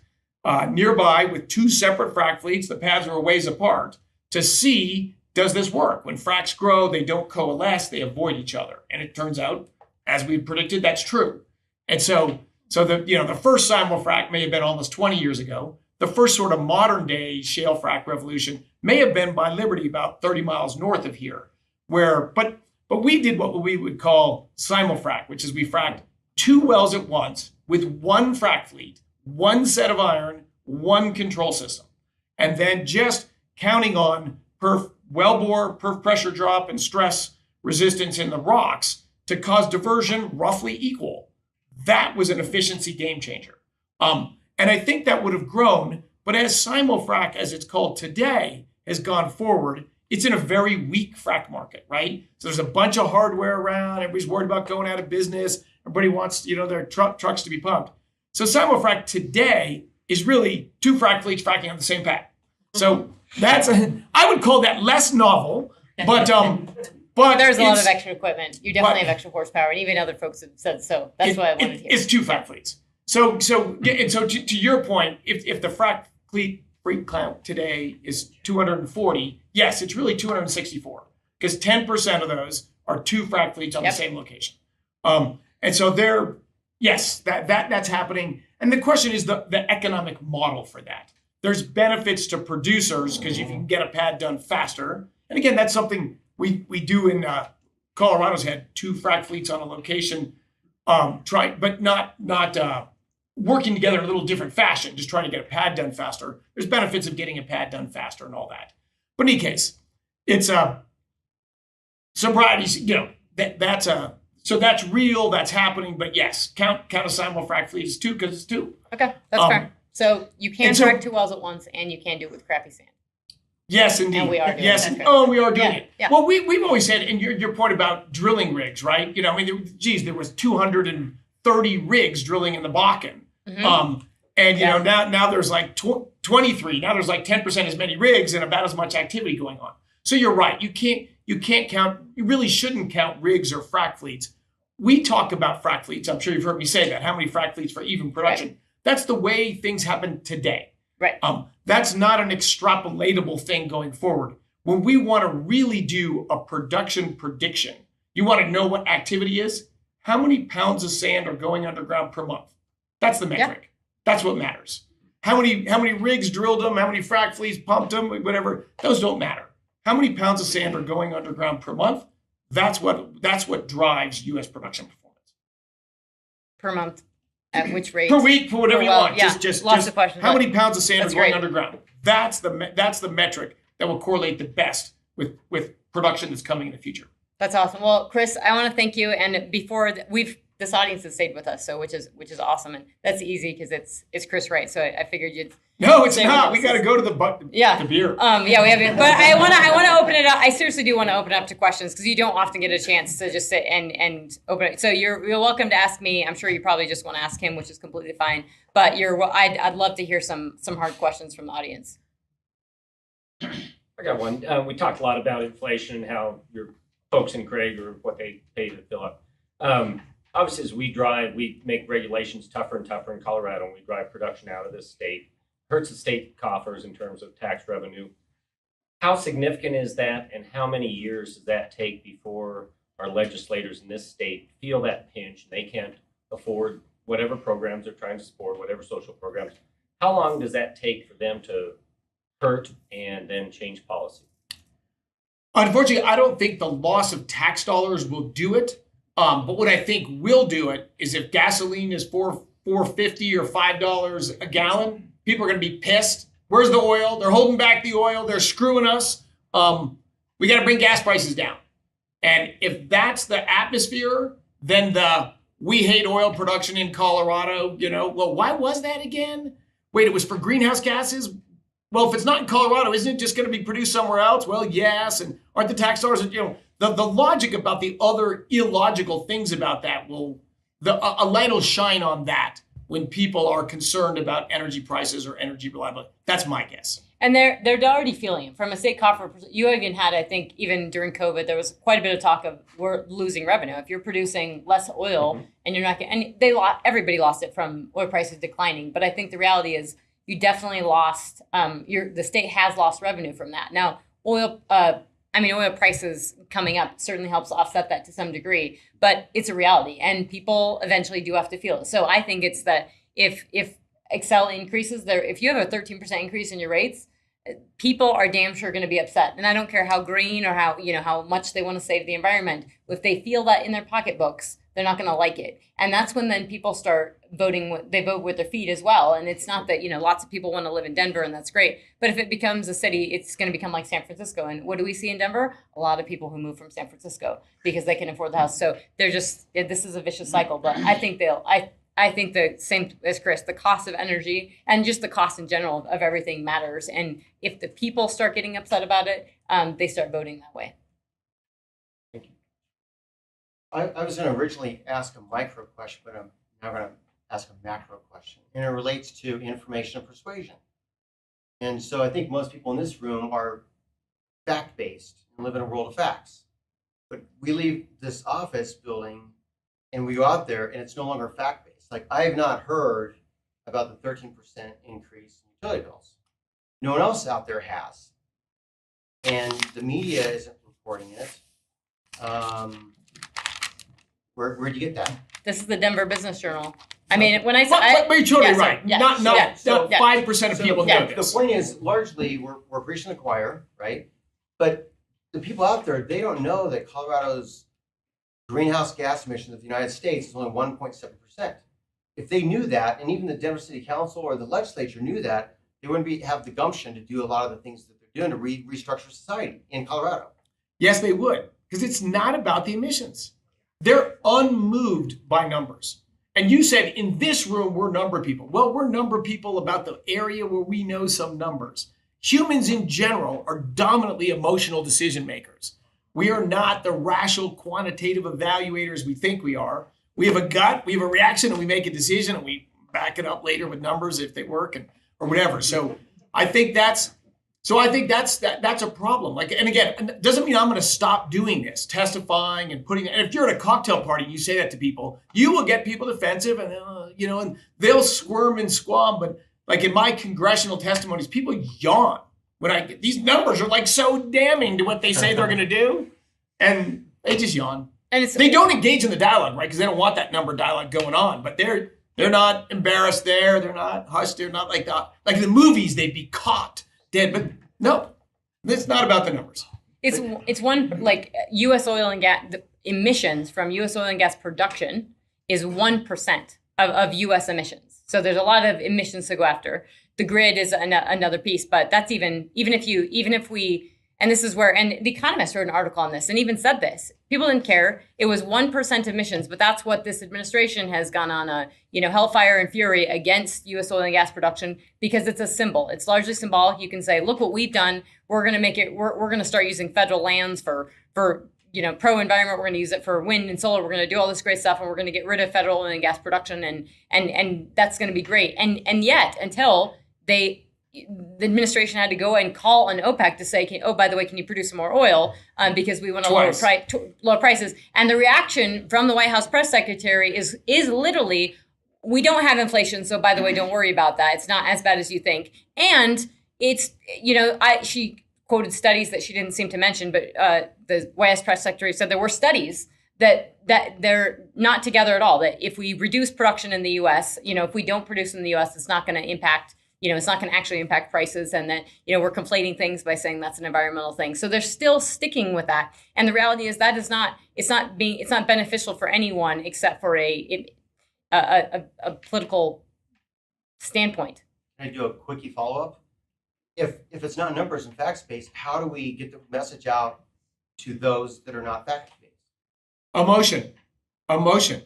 nearby with 2 separate frac fleets. The pads were a ways apart to see, does this work? When fracs grow, they don't coalesce, they avoid each other. And it turns out, as we predicted, that's true. And so the first simul-frac may have been almost 20 years ago. The first sort of modern day shale frac revolution may have been by Liberty about 30 miles north of here, but we did what we would call simul-frac, which is we fracked 2 wells at once with 1 frac fleet, 1 set of iron, 1 control system, and then just counting on perf wellbore, perf pressure drop, and stress resistance in the rocks to cause diversion roughly equal. That was an efficiency game changer. And I think that would have grown, but as simul-frac, as it's called today, has gone forward, it's in a very weak frac market, right? So there's a bunch of hardware around. Everybody's worried about going out of business. Everybody wants, their trucks to be pumped. So simul-frac today is really 2 frac fleets fracking on the same pad. So I would call that less novel, but there's a lot of extra equipment. You definitely have extra horsepower, and even other folks have said so. That's what I wanted to hear. It's 2 frac fleets. So to your point, if the frac fleet count today is 240, yes, it's really 264 because 10% of those are 2 frac fleets on the same location. And so that's happening. And the question is the economic model for that. There's benefits to producers because you can get a pad done faster. And again, that's something we do in Colorado's had 2 frac fleets on a location, but not working together in a little different fashion, just trying to get a pad done faster. There's benefits of getting a pad done faster and all that. But in any case, it's sobriety, so that's real, that's happening. But yes, count a simul-frac fleet as 2 because it's 2. Okay, that's fair. So you can frac 2 wells at once, and you can do it with crappy sand. Yes, indeed. And we are doing it. We are doing it. Yeah. Well, we've always said, and your point about drilling rigs, right? There was 230 rigs drilling in the Bakken. Mm-hmm. Now there's like 23. Now there's like 10% as many rigs and about as much activity going on. So you're right. You can't count. You really shouldn't count rigs or frac fleets. We talk about frac fleets. I'm sure you've heard me say that. How many frac fleets for even production? Right. That's the way things happen today. Right. That's not an extrapolatable thing going forward. When we want to really do a production prediction, you want to know what activity is. How many pounds of sand are going underground per month? That's the metric. Yeah. That's what matters. How many rigs drilled them? How many frac fleets pumped them? Whatever. Those don't matter. How many pounds of sand are going underground per month? That's what drives U.S. production performance. Per month. At which rate? Per week, for whatever you want. Yeah. Just lots of questions. How many pounds of sand are going underground? That's the metric that will correlate the best with production that's coming in the future. That's awesome. Well, Chris, I want to thank you. And before this audience has stayed with us, so which is awesome, and that's easy because it's Chris Wright. So I figured you'd. No, it's not. We got to go to the beer. We have. But I want to open it up. I seriously do want to open it up to questions because you don't often get a chance to just sit and open it. So you're welcome to ask me. I'm sure you probably just want to ask him, which is completely fine. But I'd love to hear some hard questions from the audience. I got one. We talked a lot about inflation and how your folks in Craig or what they pay to fill up. Obviously, as we make regulations tougher and tougher in Colorado, and we drive production out of this state. Hurts the state coffers in terms of tax revenue. How significant is that, and how many years does that take before our legislators in this state feel that pinch and they can't afford whatever programs they're trying to support, whatever social programs? How long does that take for them to hurt and then change policy? Unfortunately, I don't think the loss of tax dollars will do it. But what I think will do it is if gasoline is $4.50 or $5 a gallon, people are going to be pissed. Where's the oil? They're holding back the oil. They're screwing us. We got to bring gas prices down. And if that's the atmosphere, then we hate oil production in Colorado, well, why was that again? Wait, it was for greenhouse gases? Well, if it's not in Colorado, isn't it just going to be produced somewhere else? Well, yes. And aren't the tax dollars, the logic about the other illogical things about that a light will shine on that when people are concerned about energy prices or energy reliability. That's my guess. And they're already feeling it. From a state coffer, you even had, I think, even during COVID, there was quite a bit of talk of we're losing revenue. If you're producing less oil and you're not getting, and everybody lost it from oil prices declining. But I think the reality is you definitely lost, the state has lost revenue from that. Now, oil prices coming up certainly helps offset that to some degree, but it's a reality and people eventually do have to feel it. So I think it's that if Excel increases if you have a 13% increase in your rates, people are damn sure going to be upset. And I don't care how green or how much they want to save the environment. If they feel that in their pocketbooks, they're not going to like it. And that's when then people start voting. They vote with their feet as well. And it's not that, lots of people want to live in Denver and that's great. But if it becomes a city, it's going to become like San Francisco. And what do we see in Denver? A lot of people who move from San Francisco because they can afford the house. So this is a vicious cycle. But I think I think the same as Chris, the cost of energy and just the cost in general of everything matters. And if the people start getting upset about it, they start voting that way. Thank you. I was going to originally ask a micro question, but I'm now going to ask a macro question. And it relates to information and persuasion. And so I think most people in this room are fact-based and live in a world of facts. But we leave this office building and we go out there and it's no longer fact-based. Like, I have not heard about the 13% increase in utility bills. No one else out there has. And the media isn't reporting it. Where'd you get that? This is the Denver Business Journal. I mean, when I say... But you're totally right. Yes, Not 5% of people know this. The point is, largely, we're preaching the choir, right? But the people out there, they don't know that Colorado's greenhouse gas emissions of the United States is only 1.7%. If they knew that, and even the Denver City Council or the legislature knew that, they wouldn't have the gumption to do a lot of the things that they're doing to restructure society in Colorado. Yes, they would, because it's not about the emissions. They're unmoved by numbers. And you said, in this room, we're number people. Well, we're number people about the area where we know some numbers. Humans in general are dominantly emotional decision makers. We are not the rational, quantitative evaluators we think we are. We have a gut, we have a reaction, and we make a decision, and we back it up later with numbers if they work or whatever. So I think that's a problem. And again, it doesn't mean I'm going to stop doing this, testifying and putting. And if you're at a cocktail party and you say that to people, you will get people defensive, and and they'll squirm and squam. But like in my congressional testimonies, people yawn when these numbers are so damning to what they say they're going to do, and they just yawn. And they don't engage in the dialogue, right? Because they don't want that number dialogue going on. But they're not embarrassed there. They're not hushed. They're not like that. Like in the movies, they'd be caught dead. But no, it's not about the numbers. It's one U.S. oil and gas emissions from U.S. oil and gas production is 1% of U.S. emissions. So there's a lot of emissions to go after. The grid is another piece, but that's even if we. And this is where, and The Economist wrote an article on this and even said this. People didn't care. It was 1% emissions, but that's what this administration has gone on a, hellfire and fury against U.S. oil and gas production because it's a symbol. It's largely symbolic. You can say, look what we've done. We're going to make it, we're going to start using federal lands for pro-environment. We're going to use it for wind and solar. We're going to do all this great stuff and we're going to get rid of federal oil and gas production and that's going to be great. And yet, until the administration had to go and call on OPEC to say, by the way, can you produce some more oil? Because we want to lower prices. And the reaction from the White House press secretary is literally, we don't have inflation. So by the way, don't worry about that. It's not as bad as you think. And it's, she quoted studies that she didn't seem to mention, but the White House press secretary said there were studies that they're not together at all. That if we reduce production in the U.S., if we don't produce in the U.S., it's not going to impact it's not going to actually impact prices, and that, we're conflating things by saying that's an environmental thing. So they're still sticking with that. And the reality is that it's not beneficial for anyone except for a political standpoint. Can I do a quickie follow-up? If it's not numbers and facts-based, how do we get the message out to those that are not fact-based? Emotion.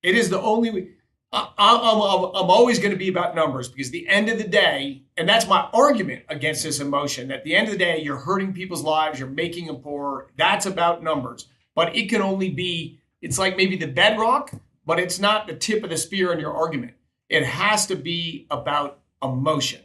It is the only way. I'm always going to be about numbers, because at the end of the day, and that's my argument against this emotion, at the end of the day, you're hurting people's lives, you're making them poor. That's about numbers. But it can only be, it's like maybe the bedrock, but it's not the tip of the spear in your argument. It has to be about emotion,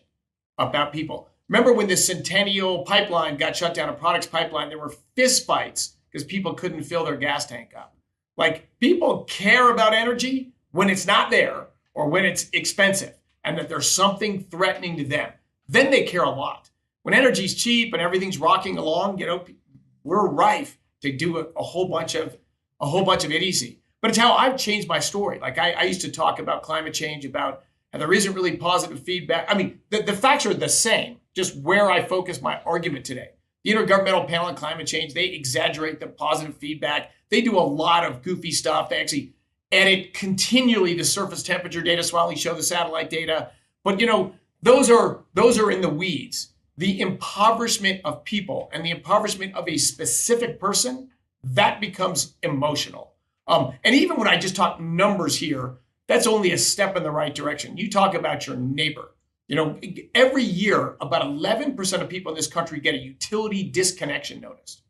about people. Remember when the Centennial pipeline got shut down, a products pipeline, there were fist fights because people couldn't fill their gas tank up. Like, people care about energy when it's not there or when it's expensive and that there's something threatening to them. Then they care a lot. When energy's cheap and everything's rocking along, we're rife to do a whole bunch of idiocy. But it's how I've changed my story. Like, I used to talk about climate change, about how there isn't really positive feedback. I mean, the facts are the same, just where I focus my argument today. The Intergovernmental Panel on Climate Change, they exaggerate the positive feedback. They do a lot of goofy stuff. They actually edit continually the surface temperature data, so I only show the satellite data. But those are in the weeds. The impoverishment of people and the impoverishment of a specific person, that becomes emotional. And even when I just talk numbers here, that's only a step in the right direction. You talk about your neighbor. Every year, about 11% of people in this country get a utility disconnection notice.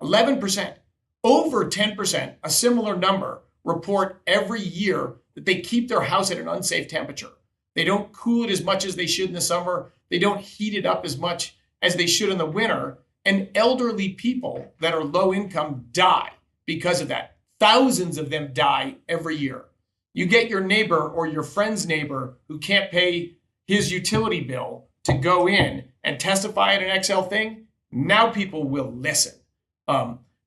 11%. Over 10%, a similar number, report every year that they keep their house at an unsafe temperature. They don't cool it as much as they should in the summer. They don't heat it up as much as they should in the winter. And elderly people that are low income die because of that. Thousands of them die every year. You get your neighbor or your friend's neighbor who can't pay his utility bill to go in and testify at an Excel thing. Now people will listen.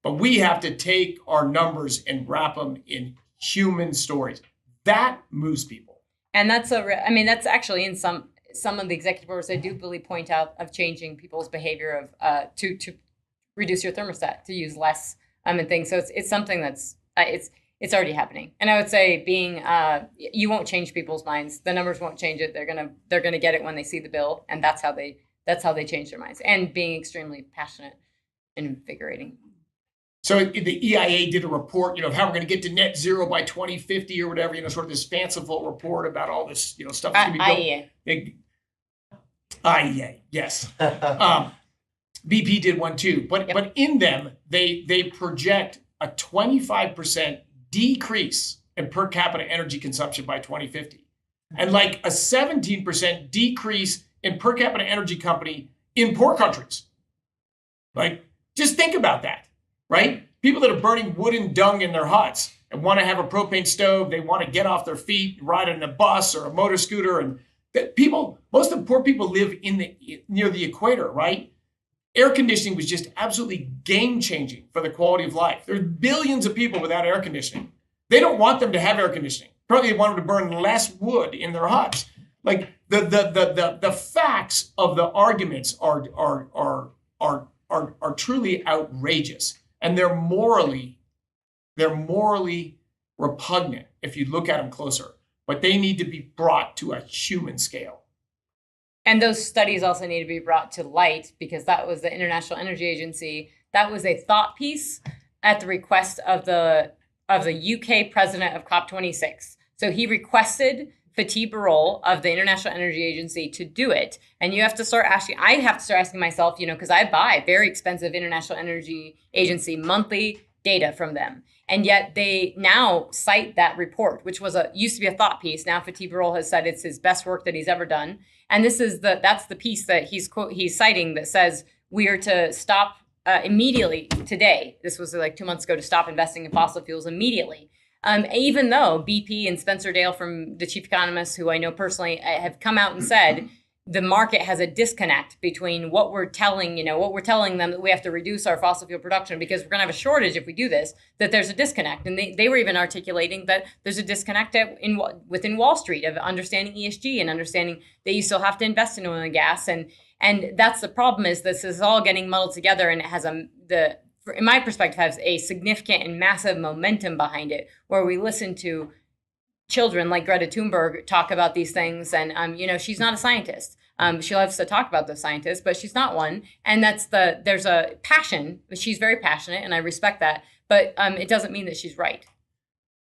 But we have to take our numbers and wrap them in human stories. That moves people. And that's actually in some of the executive orders I do believe point out of changing people's behavior of to reduce your thermostat, to use less and things. So it's something that's it's already happening. And I would say you won't change people's minds. The numbers won't change it. They're gonna get it when they see the bill, and that's how they change their minds. And being extremely passionate and invigorating. So the EIA did a report, of how we're going to get to net zero by 2050 or whatever, sort of this fanciful report about all this, stuff that's going to be built. IEA, yes. BP did one too, but in them they project a 25% decrease in per capita energy consumption by 2050, and like a 17% decrease in per capita energy company in poor countries. Like, just think about that. Right? People that are burning wood and dung in their huts and want to have a propane stove, they want to get off their feet, ride on a bus or a motor scooter. And most of the poor people live near the equator, right? Air conditioning was just absolutely game-changing for the quality of life. There's billions of people without air conditioning. They don't want them to have air conditioning. Probably they want them to burn less wood in their huts. Like, the facts of the arguments are truly outrageous. And they're morally repugnant if you look at them closer, but they need to be brought to a human scale. And those studies also need to be brought to light, because that was the International Energy Agency. That was a thought piece at the request of the UK president of COP26. So he requested Fatih Birol of the International Energy Agency to do it. And you have to start asking, I have to start asking myself, because I buy very expensive International Energy Agency monthly data from them. And yet they now cite that report, which used to be a thought piece. Now Fatih Birol has said it's his best work that he's ever done. And that's the piece that he's citing that says we are to stop immediately today. This was like 2 months ago, to stop investing in fossil fuels immediately. Even though BP and Spencer Dale, from the chief economists who I know personally, have come out and said the market has a disconnect between what we're telling them, that we have to reduce our fossil fuel production because we're going to have a shortage if we do this, that there's a disconnect. And they were even articulating that there's a disconnect within Wall Street of understanding ESG and understanding that you still have to invest in oil and gas. And that's the problem, is this is all getting muddled together, and it has in my perspective, has a significant and massive momentum behind it, where we listen to children like Greta Thunberg talk about these things. And, she's not a scientist. She loves to talk about those scientists, but she's not one. And there's a passion. She's very passionate, and I respect that. But it doesn't mean that she's right.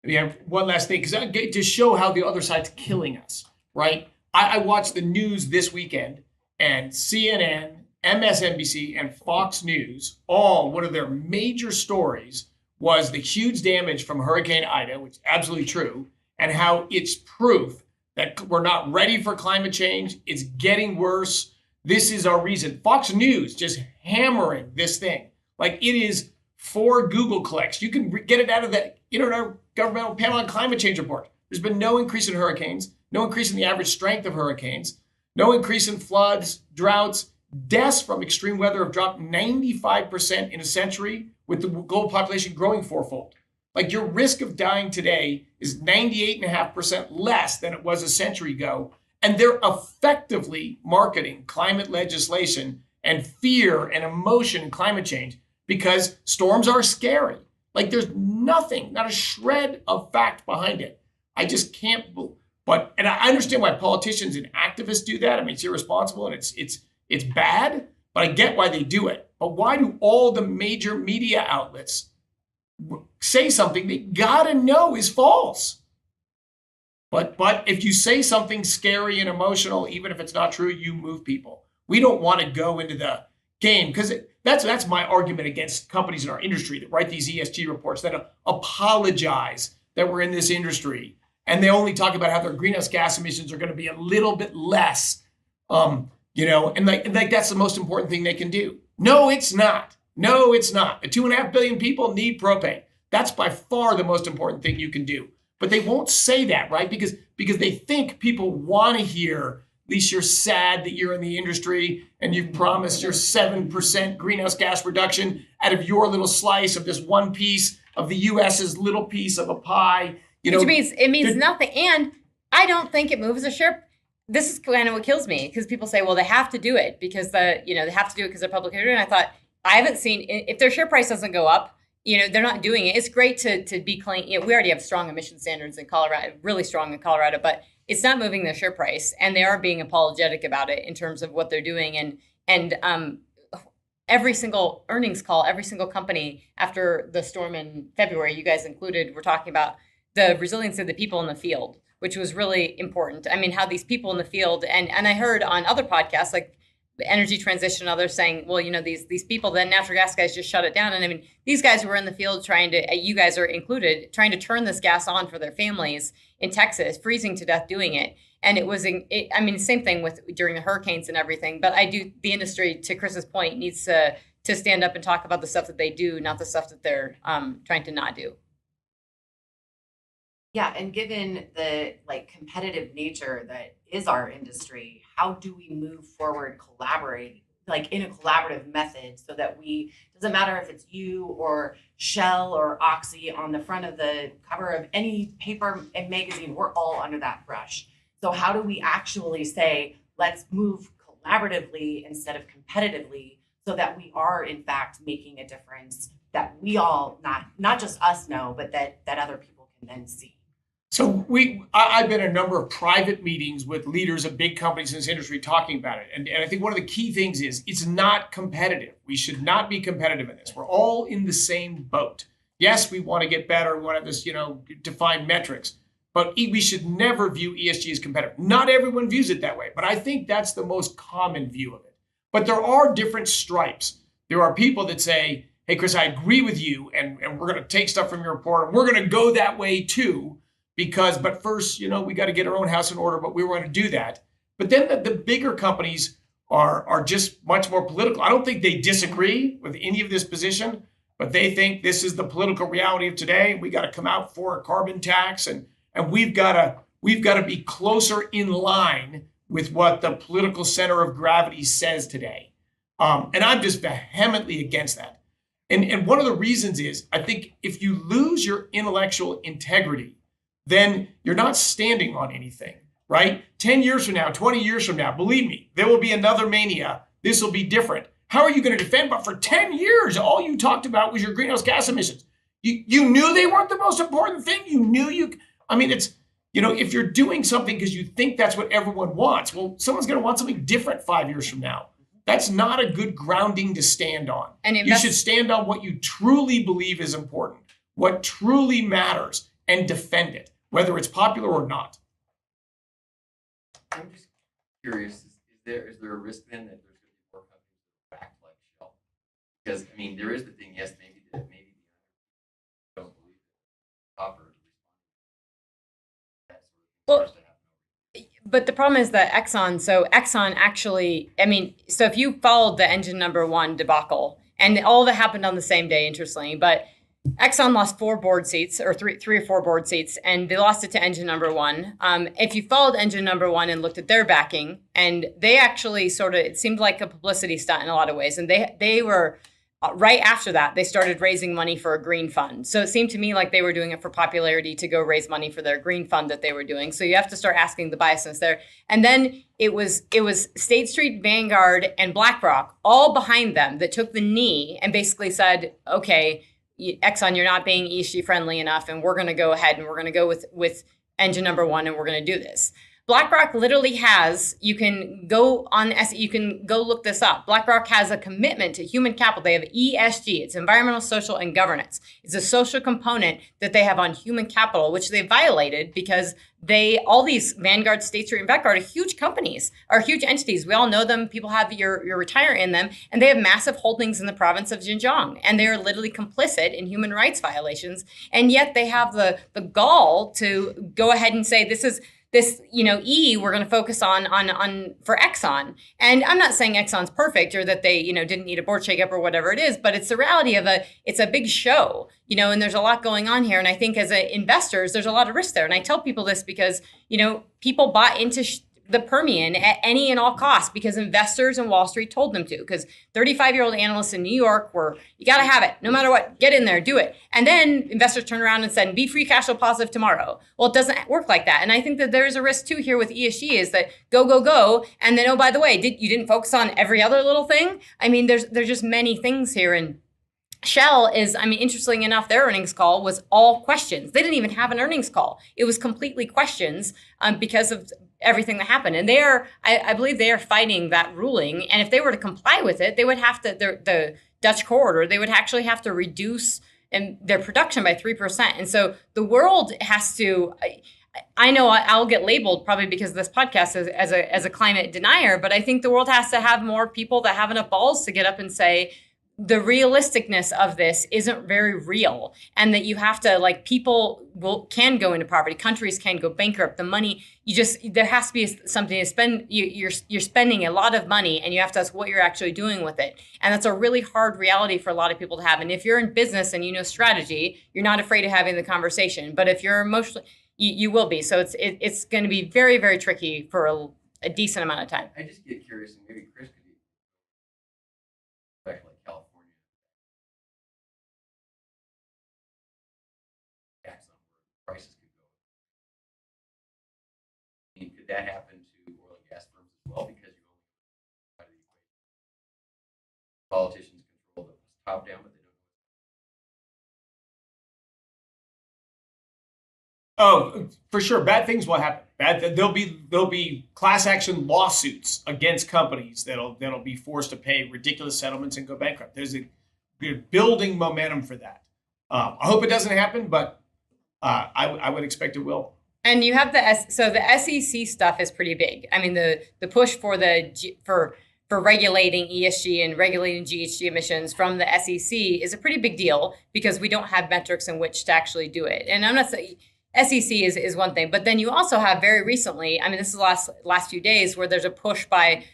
Yeah, one last thing, because to show how the other side's killing us, right? I watched the news this weekend, and CNN, MSNBC, and Fox News, all one of their major stories was the huge damage from Hurricane Ida, which is absolutely true, and how it's proof that we're not ready for climate change. It's getting worse. This is our reason. Fox News just hammering this thing like it is 4 Google clicks. You can get it out of the Intergovernmental Panel on Climate Change report. There's been no increase in hurricanes, no increase in the average strength of hurricanes, no increase in floods, droughts. Deaths from extreme weather have dropped 95% in a century, with the global population growing 4-fold. Like, your risk of dying today is 98.5% less than it was a century ago. And they're effectively marketing climate legislation and fear and emotion in climate change because storms are scary. Like, there's nothing, not a shred of fact behind it. I just can't. And I understand why politicians and activists do that. I mean, it's irresponsible and it's bad, but I get why they do it. But why do all the major media outlets say something they gotta know is false? But if you say something scary and emotional, even if it's not true, you move people. We don't want to go into the game, because that's my argument against companies in our industry that write these ESG reports that apologize that we're in this industry, and they only talk about how their greenhouse gas emissions are going to be a little bit less. And that's the most important thing they can do. No, it's not. No, it's not. 2.5 billion people need propane. That's by far the most important thing you can do. But they won't say that, right? Because they think people want to hear, at least you're sad that you're in the industry and you've promised your 7% greenhouse gas reduction out of your little slice of this one piece of the US's little piece of a pie. Which means it means nothing. And I don't think it moves a share. This is kind of what kills me, because people say, well, they have to do it because they have to do it because they're public entity. And I thought, I haven't seen, if their share price doesn't go up, they're not doing it. It's great to be clean. We already have strong emission standards in Colorado, really strong in Colorado, but it's not moving their share price. And they are being apologetic about it in terms of what they're doing. And every single earnings call, every single company after the storm in February, you guys included, we're talking about the resilience of the people in the field, which was really important. I mean, how these people in the field, and I heard on other podcasts, like Energy Transition, others saying, well, these people, then natural gas guys just shut it down. And I mean, these guys were in the field trying to, you guys are included, trying to turn this gas on for their families in Texas, freezing to death doing it. And it was, same thing during the hurricanes and everything. But the industry, to Chris's point, needs to stand up and talk about the stuff that they do, not the stuff that they're trying to not do. Yeah, and given the competitive nature that is our industry, how do we move forward, collaborate, in a collaborative method, so that doesn't matter if it's you or Shell or Oxy on the front of the cover of any paper and magazine, we're all under that brush. So how do we actually say, let's move collaboratively instead of competitively, so that we are in fact making a difference that we all, not just us know, but that other people can then see? So I've been in a number of private meetings with leaders of big companies in this industry talking about it. And I think one of the key things is it's not competitive. We should not be competitive in this. We're all in the same boat. Yes, we want to get better. We want to have this, defined metrics. But we should never view ESG as competitive. Not everyone views it that way, but I think that's the most common view of it. But there are different stripes. There are people that say, hey, Chris, I agree with you, and we're going to take stuff from your report, and we're going to go that way too. But first, we got to get our own house in order, but we want to do that. But then the bigger companies are just much more political. I don't think they disagree with any of this position, but they think this is the political reality of today. We got to come out for a carbon tax, and we've got to be closer in line with what the political center of gravity says today. And I'm just vehemently against that. And one of the reasons is, I think if you lose your intellectual integrity, then you're not standing on anything, right? 10 years from now, 20 years from now, believe me, there will be another mania. This will be different. How are you going to defend? But for 10 years, all you talked about was your greenhouse gas emissions. You knew they weren't the most important thing. if you're doing something because you think that's what everyone wants, well, someone's going to want something different 5 years from now. That's not a good grounding to stand on. And you should stand on what you truly believe is important, what truly matters, and defend it, whether it's popular or not. I'm just curious, is there a risk then that there's going to be more companies that act like Shell? Because, I mean, there is the thing, yes, maybe the don't believe it. Offer. Well, but the problem is that Exxon actually, so if you followed the engine number one debacle, and all of it happened on the same day, interestingly, but Exxon lost 4 board seats, or three or 4 board seats, and they lost it to engine number one. If you followed engine number one and looked at their backing, and they actually it seemed like a publicity stunt in a lot of ways, and they were, right after that, they started raising money for a green fund. So it seemed to me like they were doing it for popularity to go raise money for their green fund that they were doing. So you have to start asking the biasness there. And then it was State Street, Vanguard, and BlackRock all behind them that took the knee and basically said, okay, Exxon, you're not being ESG friendly enough, and we're going to go ahead and we're going to go with engine number one, and we're going to do this. BlackRock literally has, you can go look this up. BlackRock has a commitment to human capital. They have ESG, it's environmental, social, and governance. It's a social component that they have on human capital, which they violated because all these Vanguard, State Street, and Vanguard are huge companies, are huge entities. We all know them. People have your retire in them, and they have massive holdings in the province of Xinjiang, and they are literally complicit in human rights violations. And yet they have the gall to go ahead and say, this, we're going to focus on for Exxon. And I'm not saying Exxon's perfect or that they, didn't need a board shakeup or whatever it is, but it's the reality of it's a big show, and there's a lot going on here. And I think as investors, there's a lot of risk there. And I tell people this because, people bought into the Permian at any and all costs because investors and Wall Street told them to, because 35-year-old analysts in New York were, you got to have it no matter what, get in there, do it. And then investors turned around and said, be free cash flow positive tomorrow. Well, it doesn't work like that. And I think that there's a risk too here with ESG is that go. And then, oh, by the way, you didn't focus on every other little thing. There's just many things here. And Shell is, interestingly enough, their earnings call was all questions. They didn't even have an earnings call. It was completely questions because of everything that happened. And I believe they are fighting that ruling. And if they were to comply with it, they would have to, the Dutch corridor, they would actually have to reduce their production by 3%. And so the world has to, I know I'll get labeled probably because of this podcast as a climate denier, but I think the world has to have more people that have enough balls to get up and say, the realisticness of this isn't very real, and that you have to, people can go into poverty, countries can go bankrupt. The money, there has to be something to spend. You're spending a lot of money, and you have to ask what you're actually doing with it. And that's a really hard reality for a lot of people to have. And if you're in business and you know strategy, you're not afraid of having the conversation. But if you're emotionally, you will be. So it's going to be very, very tricky for a decent amount of time. I just get curious, and maybe Chris could back like California. Prices could go. Could that happen to oil and gas firms as well? Because you only try to equate politicians control the top down, but they don't. Oh, for sure, bad things will happen. There'll be class action lawsuits against companies that'll be forced to pay ridiculous settlements and go bankrupt. There's a building momentum for that. I hope it doesn't happen, but I would expect it will. And you have the SEC stuff is pretty big. The push for regulating ESG and regulating GHG emissions from the SEC is a pretty big deal because we don't have metrics in which to actually do it. And I'm not saying SEC is one thing, but then you also have very recently, this is the last few days where there's a push by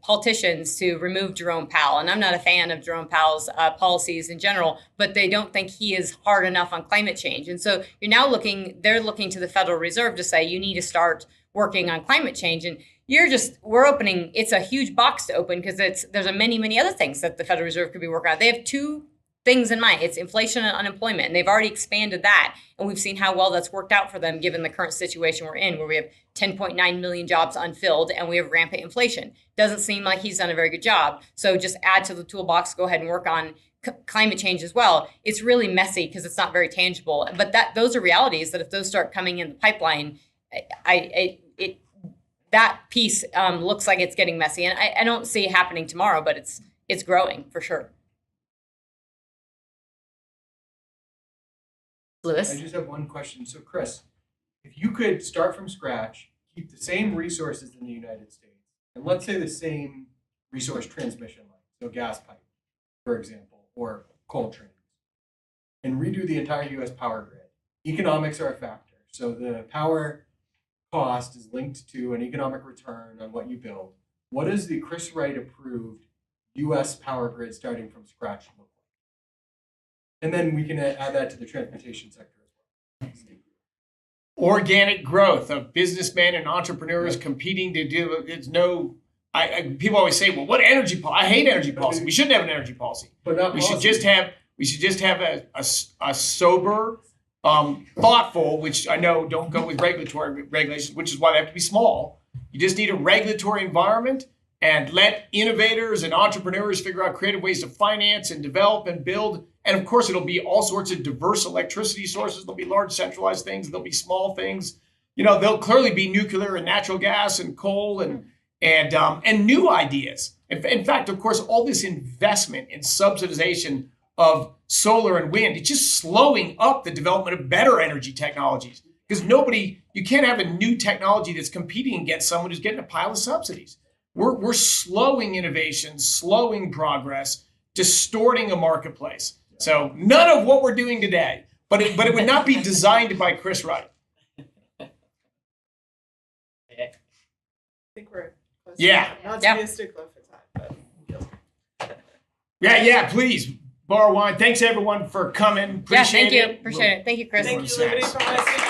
politicians to remove Jerome Powell. And I'm not a fan of Jerome Powell's policies in general, but they don't think he is hard enough on climate change. And so they're looking to the Federal Reserve to say, you need to start working on climate change. And we're opening, it's a huge box to open because there's many other things that the Federal Reserve could be working on. They have 2 things in mind. It's inflation and unemployment. And they've already expanded that. And we've seen how well that's worked out for them given the current situation we're in, where we have 10.9 million jobs unfilled and we have rampant inflation. Doesn't seem like he's done a very good job. So just add to the toolbox, go ahead and work on climate change as well. It's really messy because it's not very tangible. But those are realities that if those start coming in the pipeline, that piece looks like it's getting messy. And I don't see it happening tomorrow, but it's growing for sure. Lewis? I just have one question. So, Chris, if you could start from scratch, keep the same resources in the United States, and let's say the same resource transmission line, so gas pipe, for example, or coal trains, and redo the entire U.S. power grid. Economics are a factor. So the power cost is linked to an economic return on what you build. What does the Chris Wright approved U.S. power grid starting from scratch look like? And then we can add that to the transportation sector as well. Organic growth of businessmen and entrepreneurs competing to do. It's no. People always say, "Well, what energy policy?" I hate energy policy. We shouldn't have an energy policy. But not We policy. should just have a sober, thoughtful, which I know don't go with regulatory regulations, which is why they have to be small. You just need a regulatory environment and let innovators and entrepreneurs figure out creative ways to finance and develop and build. And of course, it'll be all sorts of diverse electricity sources. There'll be large centralized things. There'll be small things. There'll clearly be nuclear and natural gas and coal and new ideas. In fact, of course, all this investment in subsidization of solar and wind, it's just slowing up the development of better energy technologies. Because you can't have a new technology that's competing against someone who's getting a pile of subsidies. We're slowing innovation, slowing progress, distorting a marketplace. So none of what we're doing today, but it would not be designed by Chris Wright. I think we're close. Yeah. Not to be a stickler for time, but Yeah, please. Bar wine. Thanks everyone for coming. Appreciate Thank you. it. Appreciate it. Thank you, Chris. thank you, Liberty, for my